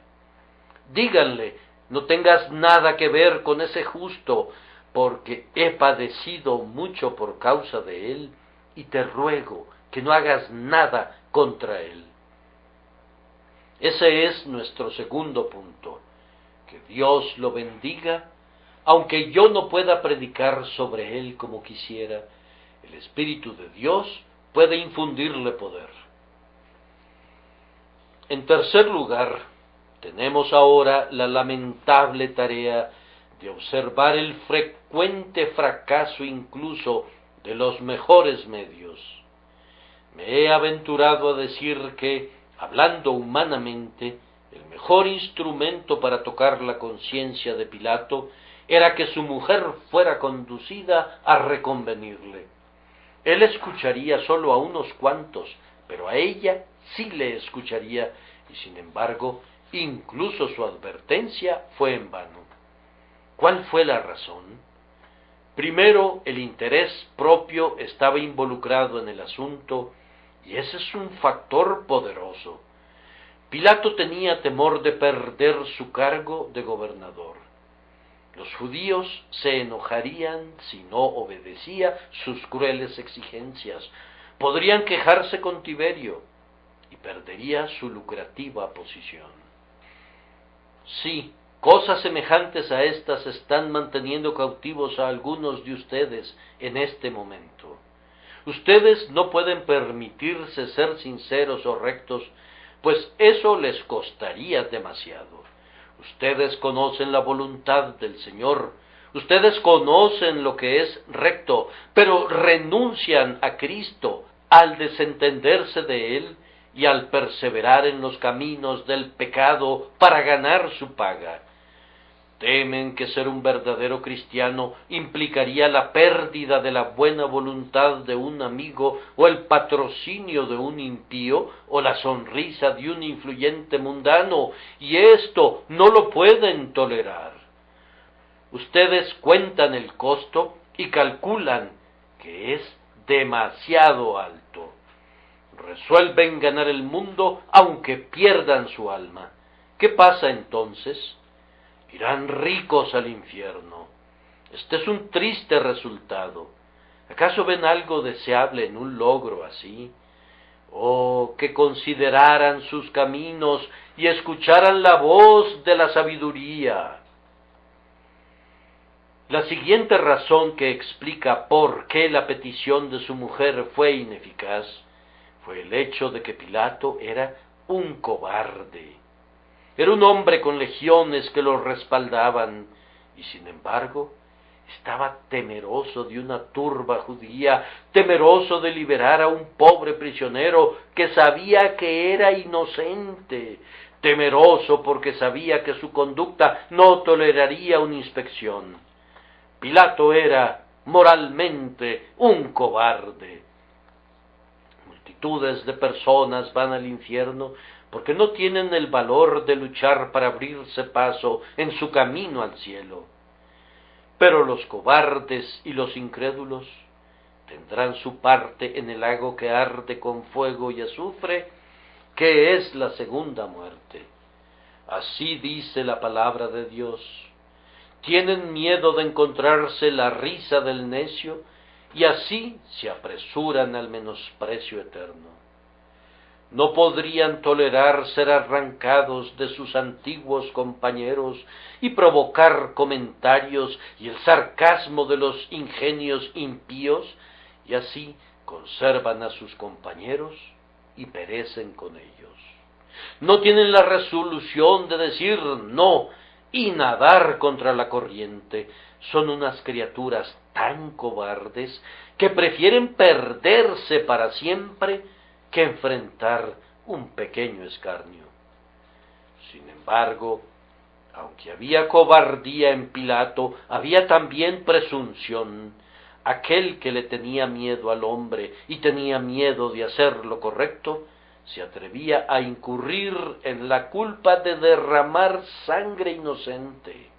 Díganle, no tengas nada que ver con ese justo, porque he padecido mucho por causa de él, y te ruego que no hagas nada contra él. Ese es nuestro segundo punto. Que Dios lo bendiga. Aunque yo no pueda predicar sobre él como quisiera, el Espíritu de Dios puede infundirle poder. En tercer lugar, tenemos ahora la lamentable tarea de observar el frecuente fracaso incluso de los mejores medios. Me he aventurado a decir que, hablando humanamente, el mejor instrumento para tocar la conciencia de Pilato era que su mujer fuera conducida a reconvenirle. Él escucharía solo a unos cuantos, pero a ella sí le escucharía, y sin embargo, incluso su advertencia fue en vano. ¿Cuál fue la razón? Primero, el interés propio estaba involucrado en el asunto, y ese es un factor poderoso. Pilato tenía temor de perder su cargo de gobernador. Los judíos se enojarían si no obedecía sus crueles exigencias. Podrían quejarse con Tiberio y perdería su lucrativa posición. Sí, cosas semejantes a estas están manteniendo cautivos a algunos de ustedes en este momento. Ustedes no pueden permitirse ser sinceros o rectos, pues eso les costaría demasiado. Ustedes conocen la voluntad del Señor, ustedes conocen lo que es recto, pero renuncian a Cristo al desentenderse de él y al perseverar en los caminos del pecado para ganar su paga. Temen que ser un verdadero cristiano implicaría la pérdida de la buena voluntad de un amigo o el patrocinio de un impío o la sonrisa de un influyente mundano, y esto no lo pueden tolerar. Ustedes cuentan el costo y calculan que es demasiado alto. Resuelven ganar el mundo aunque pierdan su alma. ¿Qué pasa entonces? Irán ricos al infierno. Este es un triste resultado. ¿Acaso ven algo deseable en un logro así? Oh, que consideraran sus caminos y escucharan la voz de la sabiduría. La siguiente razón que explica por qué la petición de su mujer fue ineficaz fue el hecho de que Pilato era un cobarde. Era un hombre con legiones que lo respaldaban, y sin embargo estaba temeroso de una turba judía, temeroso de liberar a un pobre prisionero que sabía que era inocente, temeroso porque sabía que su conducta no toleraría una inspección. Pilato era moralmente un cobarde. Multitudes de personas van al infierno porque no tienen el valor de luchar para abrirse paso en su camino al cielo. Pero los cobardes y los incrédulos tendrán su parte en el lago que arde con fuego y azufre, que es la segunda muerte. Así dice la palabra de Dios. Tienen miedo de encontrarse la risa del necio y así se apresuran al menosprecio eterno. No podrían tolerar ser arrancados de sus antiguos compañeros y provocar comentarios y el sarcasmo de los ingenios impíos, y así conservan a sus compañeros y perecen con ellos. No tienen la resolución de decir no y nadar contra la corriente. Son unas criaturas tan cobardes que prefieren perderse para siempre que enfrentar un pequeño escarnio. Sin embargo, aunque había cobardía en Pilato, había también presunción. Aquel que le tenía miedo al hombre y tenía miedo de hacer lo correcto, se atrevía a incurrir en la culpa de derramar sangre inocente.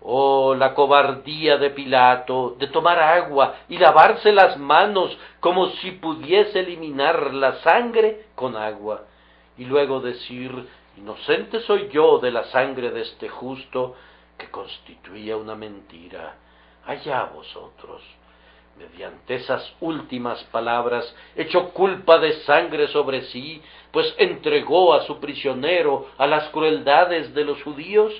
Oh, la cobardía de Pilato de tomar agua y lavarse las manos como si pudiese eliminar la sangre con agua, y luego decir, inocente soy yo de la sangre de este justo, que constituía una mentira. Allá vosotros. Mediante esas últimas palabras echó culpa de sangre sobre sí, pues entregó a su prisionero a las crueldades de los judíos,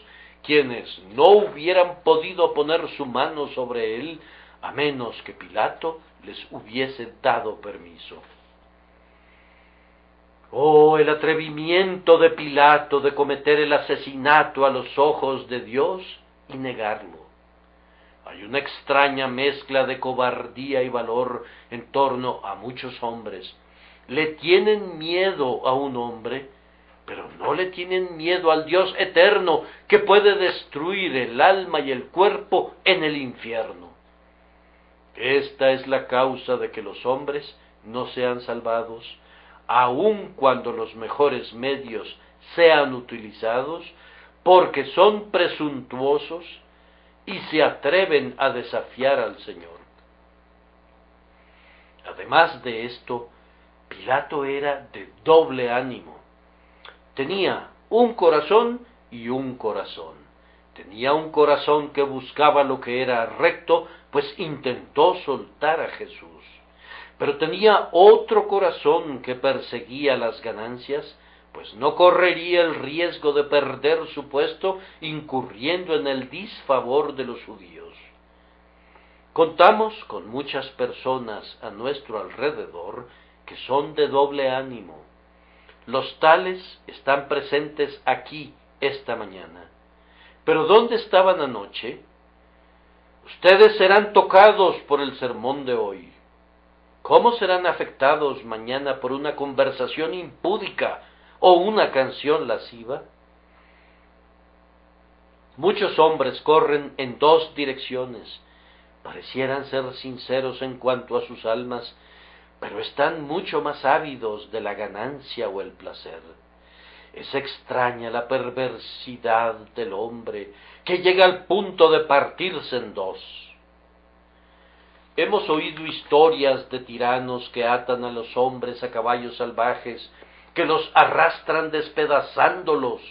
quienes no hubieran podido poner su mano sobre él, a menos que Pilato les hubiese dado permiso. Oh, el atrevimiento de Pilato de cometer el asesinato a los ojos de Dios y negarlo. Hay una extraña mezcla de cobardía y valor en torno a muchos hombres. Le tienen miedo a un hombre, pero no le tienen miedo al Dios eterno que puede destruir el alma y el cuerpo en el infierno. Esta es la causa de que los hombres no sean salvados, aun cuando los mejores medios sean utilizados, porque son presuntuosos y se atreven a desafiar al Señor. Además de esto, Pilato era de doble ánimo. Tenía un corazón y un corazón. Tenía un corazón que buscaba lo que era recto, pues intentó soltar a Jesús. Pero tenía otro corazón que perseguía las ganancias, pues no correría el riesgo de perder su puesto incurriendo en el disfavor de los judíos. Contamos con muchas personas a nuestro alrededor que son de doble ánimo. Los tales están presentes aquí esta mañana. ¿Pero dónde estaban anoche? Ustedes serán tocados por el sermón de hoy. ¿Cómo serán afectados mañana por una conversación impúdica o una canción lasciva? Muchos hombres corren en dos direcciones. Parecieran ser sinceros en cuanto a sus almas, pero están mucho más ávidos de la ganancia o el placer. Es extraña la perversidad del hombre, que llega al punto de partirse en dos. Hemos oído historias de tiranos que atan a los hombres a caballos salvajes, que los arrastran despedazándolos,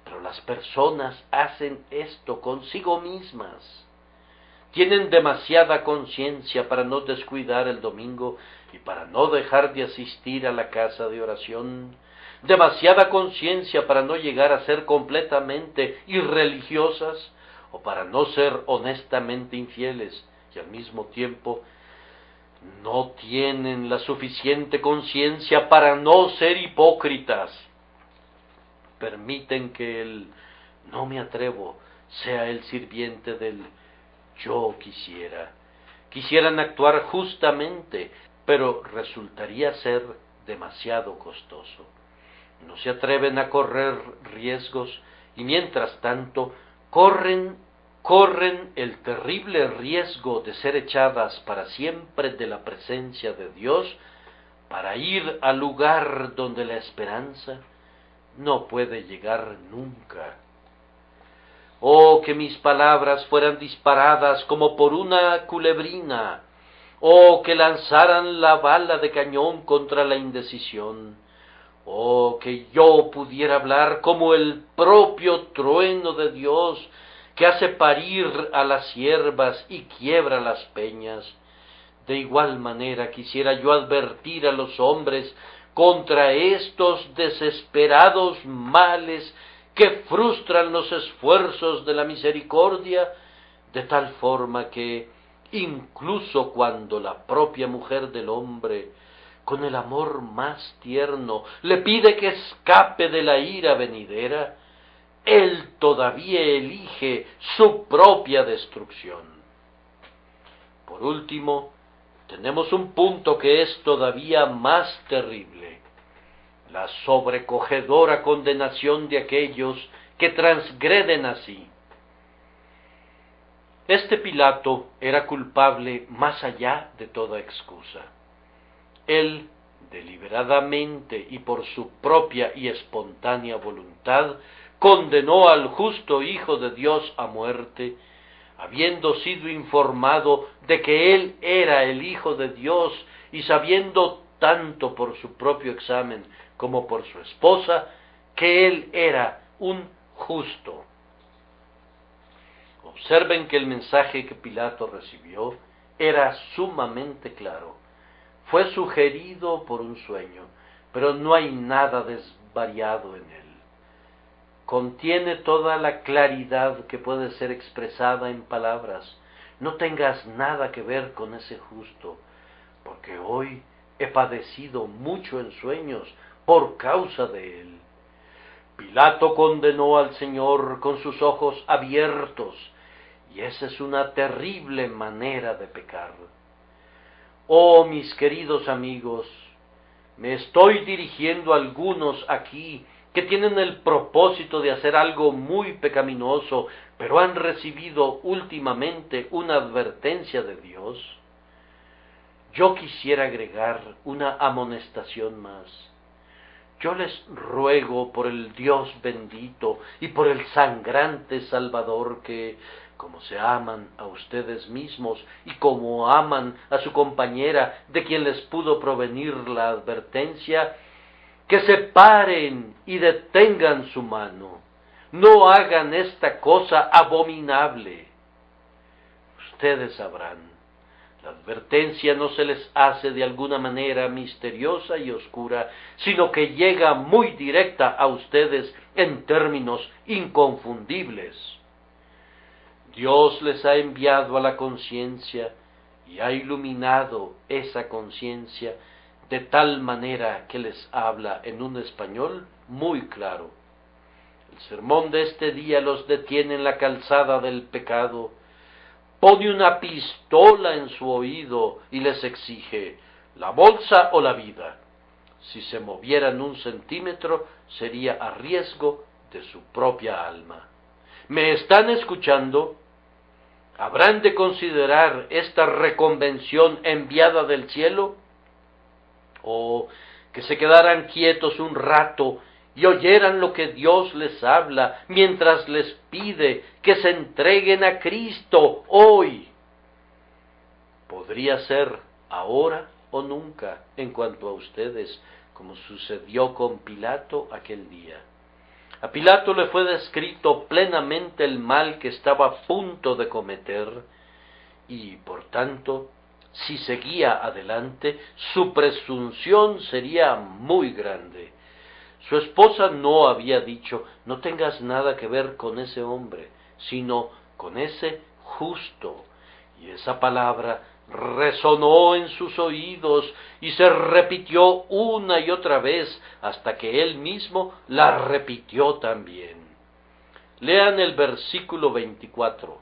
pero las personas hacen esto consigo mismas. Tienen demasiada conciencia para no descuidar el domingo y para no dejar de asistir a la casa de oración, demasiada conciencia para no llegar a ser completamente irreligiosas o para no ser honestamente infieles, y al mismo tiempo no tienen la suficiente conciencia para no ser hipócritas. Permiten que el no me atrevo sea el sirviente del yo quisiera. Quisieran actuar justamente, pero resultaría ser demasiado costoso. No se atreven a correr riesgos y mientras tanto corren el terrible riesgo de ser echadas para siempre de la presencia de Dios para ir al lugar donde la esperanza no puede llegar nunca. Oh, que mis palabras fueran disparadas como por una culebrina, oh, que lanzaran la bala de cañón contra la indecisión, oh, que yo pudiera hablar como el propio trueno de Dios, que hace parir a las hierbas y quiebra las peñas. De igual manera quisiera yo advertir a los hombres contra estos desesperados males que frustran los esfuerzos de la misericordia, de tal forma que, incluso cuando la propia mujer del hombre, con el amor más tierno, le pide que escape de la ira venidera, él todavía elige su propia destrucción. Por último, tenemos un punto que es todavía más terrible: la sobrecogedora condenación de aquellos que transgreden así. Este Pilato era culpable más allá de toda excusa. Él, deliberadamente y por su propia y espontánea voluntad, condenó al justo Hijo de Dios a muerte, habiendo sido informado de que él era el Hijo de Dios y sabiendo tanto por su propio examen como por su esposa que él era un justo. Observen que el mensaje que Pilato recibió era sumamente claro. Fue sugerido por un sueño, pero no hay nada desvariado en él. Contiene toda la claridad que puede ser expresada en palabras. No tengas nada que ver con ese justo, porque hoy he padecido mucho en sueños por causa de él. Pilato condenó al Señor con sus ojos abiertos, y esa es una terrible manera de pecar. Oh, mis queridos amigos, me estoy dirigiendo a algunos aquí que tienen el propósito de hacer algo muy pecaminoso, pero han recibido últimamente una advertencia de Dios. Yo quisiera agregar una amonestación más. Yo les ruego por el Dios bendito y por el sangrante Salvador que, como se aman a ustedes mismos y como aman a su compañera de quien les pudo provenir la advertencia, que se paren y detengan su mano. No hagan esta cosa abominable. Ustedes sabrán. La advertencia no se les hace de alguna manera misteriosa y oscura, sino que llega muy directa a ustedes en términos inconfundibles. Dios les ha enviado a la conciencia y ha iluminado esa conciencia de tal manera que les habla en un español muy claro. El sermón de este día los detiene en la calzada del pecado, pone una pistola en su oído y les exige: la bolsa o la vida. Si se movieran un centímetro, sería a riesgo de su propia alma. ¿Me están escuchando? ¿Habrán de considerar esta reconvención enviada del cielo? ¿O que se quedaran quietos un rato y oyeran lo que Dios les habla mientras les pide que se entreguen a Cristo hoy? Podría ser ahora o nunca en cuanto a ustedes, como sucedió con Pilato aquel día. A Pilato le fue descrito plenamente el mal que estaba a punto de cometer, y por tanto, si seguía adelante, su presunción sería muy grande. Su esposa no había dicho: no tengas nada que ver con ese hombre, sino con ese justo. Y esa palabra resonó en sus oídos y se repitió una y otra vez hasta que él mismo la repitió también. Lean el versículo 24.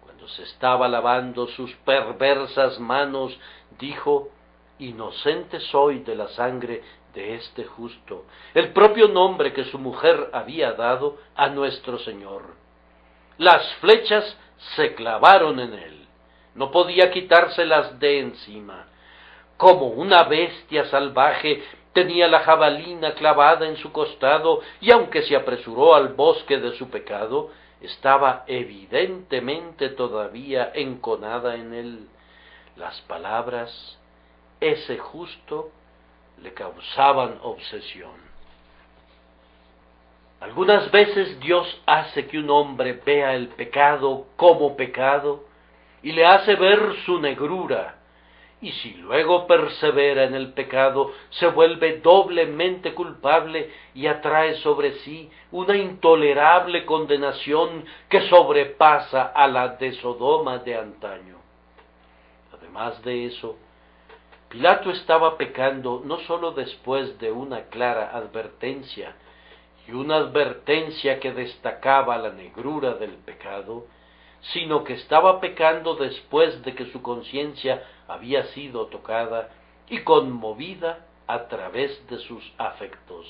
Cuando se estaba lavando sus perversas manos, dijo: inocente soy de la sangre de este justo, el propio nombre que su mujer había dado a nuestro Señor. Las flechas se clavaron en él. No podía quitárselas de encima. Como una bestia salvaje, tenía la jabalina clavada en su costado, y aunque se apresuró al bosque de su pecado, estaba evidentemente todavía enconada en él. Las palabras ese justo le causaban obsesión. Algunas veces Dios hace que un hombre vea el pecado como pecado y le hace ver su negrura, y si luego persevera en el pecado, se vuelve doblemente culpable y atrae sobre sí una intolerable condenación que sobrepasa a la de Sodoma de antaño. Además de eso, Pilato estaba pecando no sólo después de una clara advertencia, y una advertencia que destacaba la negrura del pecado, sino que estaba pecando después de que su conciencia había sido tocada y conmovida a través de sus afectos.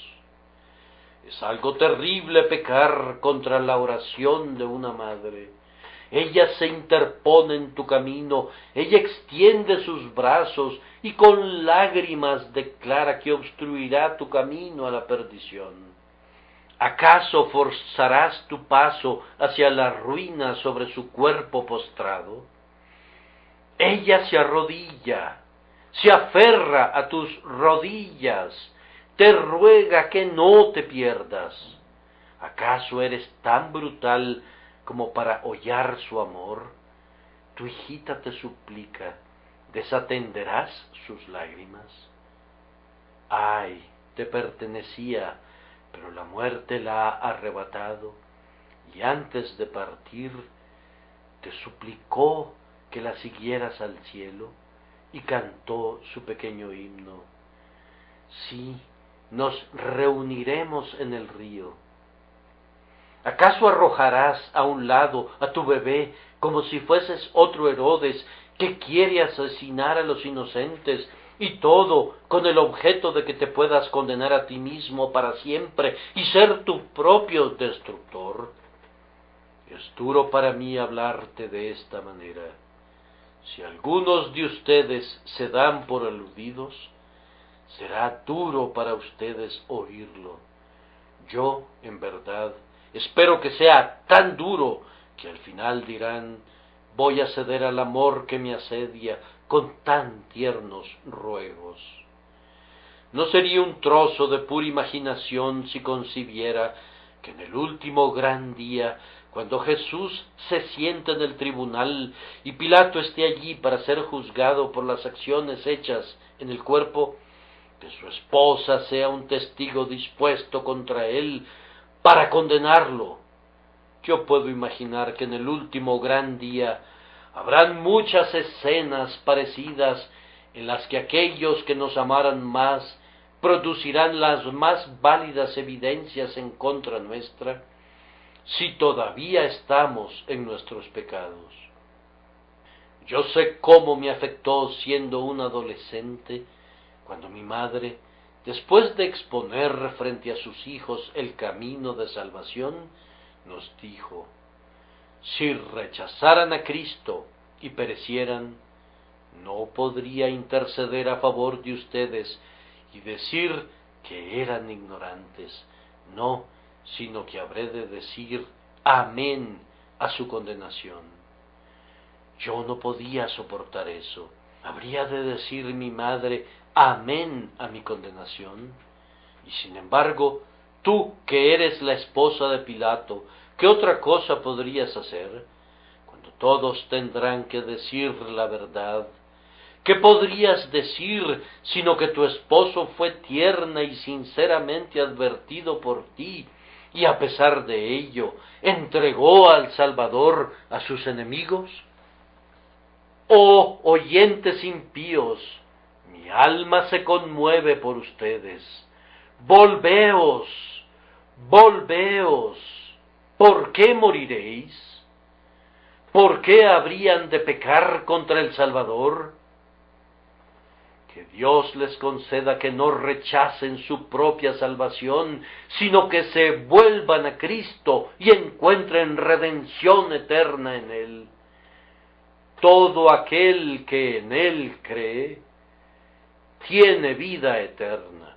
Es algo terrible pecar contra la oración de una madre. Ella se interpone en tu camino, ella extiende sus brazos y con lágrimas declara que obstruirá tu camino a la perdición. ¿Acaso forzarás tu paso hacia la ruina sobre su cuerpo postrado? Ella se arrodilla, se aferra a tus rodillas, te ruega que no te pierdas. ¿Acaso eres tan brutal como para hollar su amor? Tu hijita te suplica, ¿desatenderás sus lágrimas? Ay, te pertenecía, pero la muerte la ha arrebatado, y antes de partir te suplicó que la siguieras al cielo, y cantó su pequeño himno. Sí, nos reuniremos en el río. ¿Acaso arrojarás a un lado a tu bebé como si fueses otro Herodes que quiere asesinar a los inocentes, y todo con el objeto de que te puedas condenar a ti mismo para siempre y ser tu propio destructor? Es duro para mí hablarte de esta manera. Si algunos de ustedes se dan por aludidos, será duro para ustedes oírlo. Yo, en verdad, espero que sea tan duro que al final dirán: voy a ceder al amor que me asedia con tan tiernos ruegos. ¿No sería un trozo de pura imaginación si concibiera que en el último gran día, cuando Jesús se sienta en el tribunal y Pilato esté allí para ser juzgado por las acciones hechas en el cuerpo, que su esposa sea un testigo dispuesto contra él para condenarlo? Yo puedo imaginar que en el último gran día habrán muchas escenas parecidas en las que aquellos que nos amaran más producirán las más válidas evidencias en contra nuestra, si todavía estamos en nuestros pecados. Yo sé cómo me afectó siendo un adolescente cuando mi madre, después de exponer frente a sus hijos el camino de salvación, nos dijo: si rechazaran a Cristo y perecieran, no podría interceder a favor de ustedes y decir que eran ignorantes, no, sino que habré de decir amén a su condenación. Yo no podía soportar eso. ¿Habría de decir mi madre amén a mi condenación? Y sin embargo, tú que eres la esposa de Pilato, ¿qué otra cosa podrías hacer? Cuando todos tendrán que decir la verdad, ¿qué podrías decir sino que tu esposo fue tierna y sinceramente advertido por ti, y a pesar de ello entregó al Salvador a sus enemigos? Oh oyentes impíos, mi alma se conmueve por ustedes. Volveos, volveos. ¿Por qué moriréis? ¿Por qué habrían de pecar contra el Salvador? Que Dios les conceda que no rechacen su propia salvación, sino que se vuelvan a Cristo y encuentren redención eterna en Él. Todo aquel que en Él cree tiene vida eterna.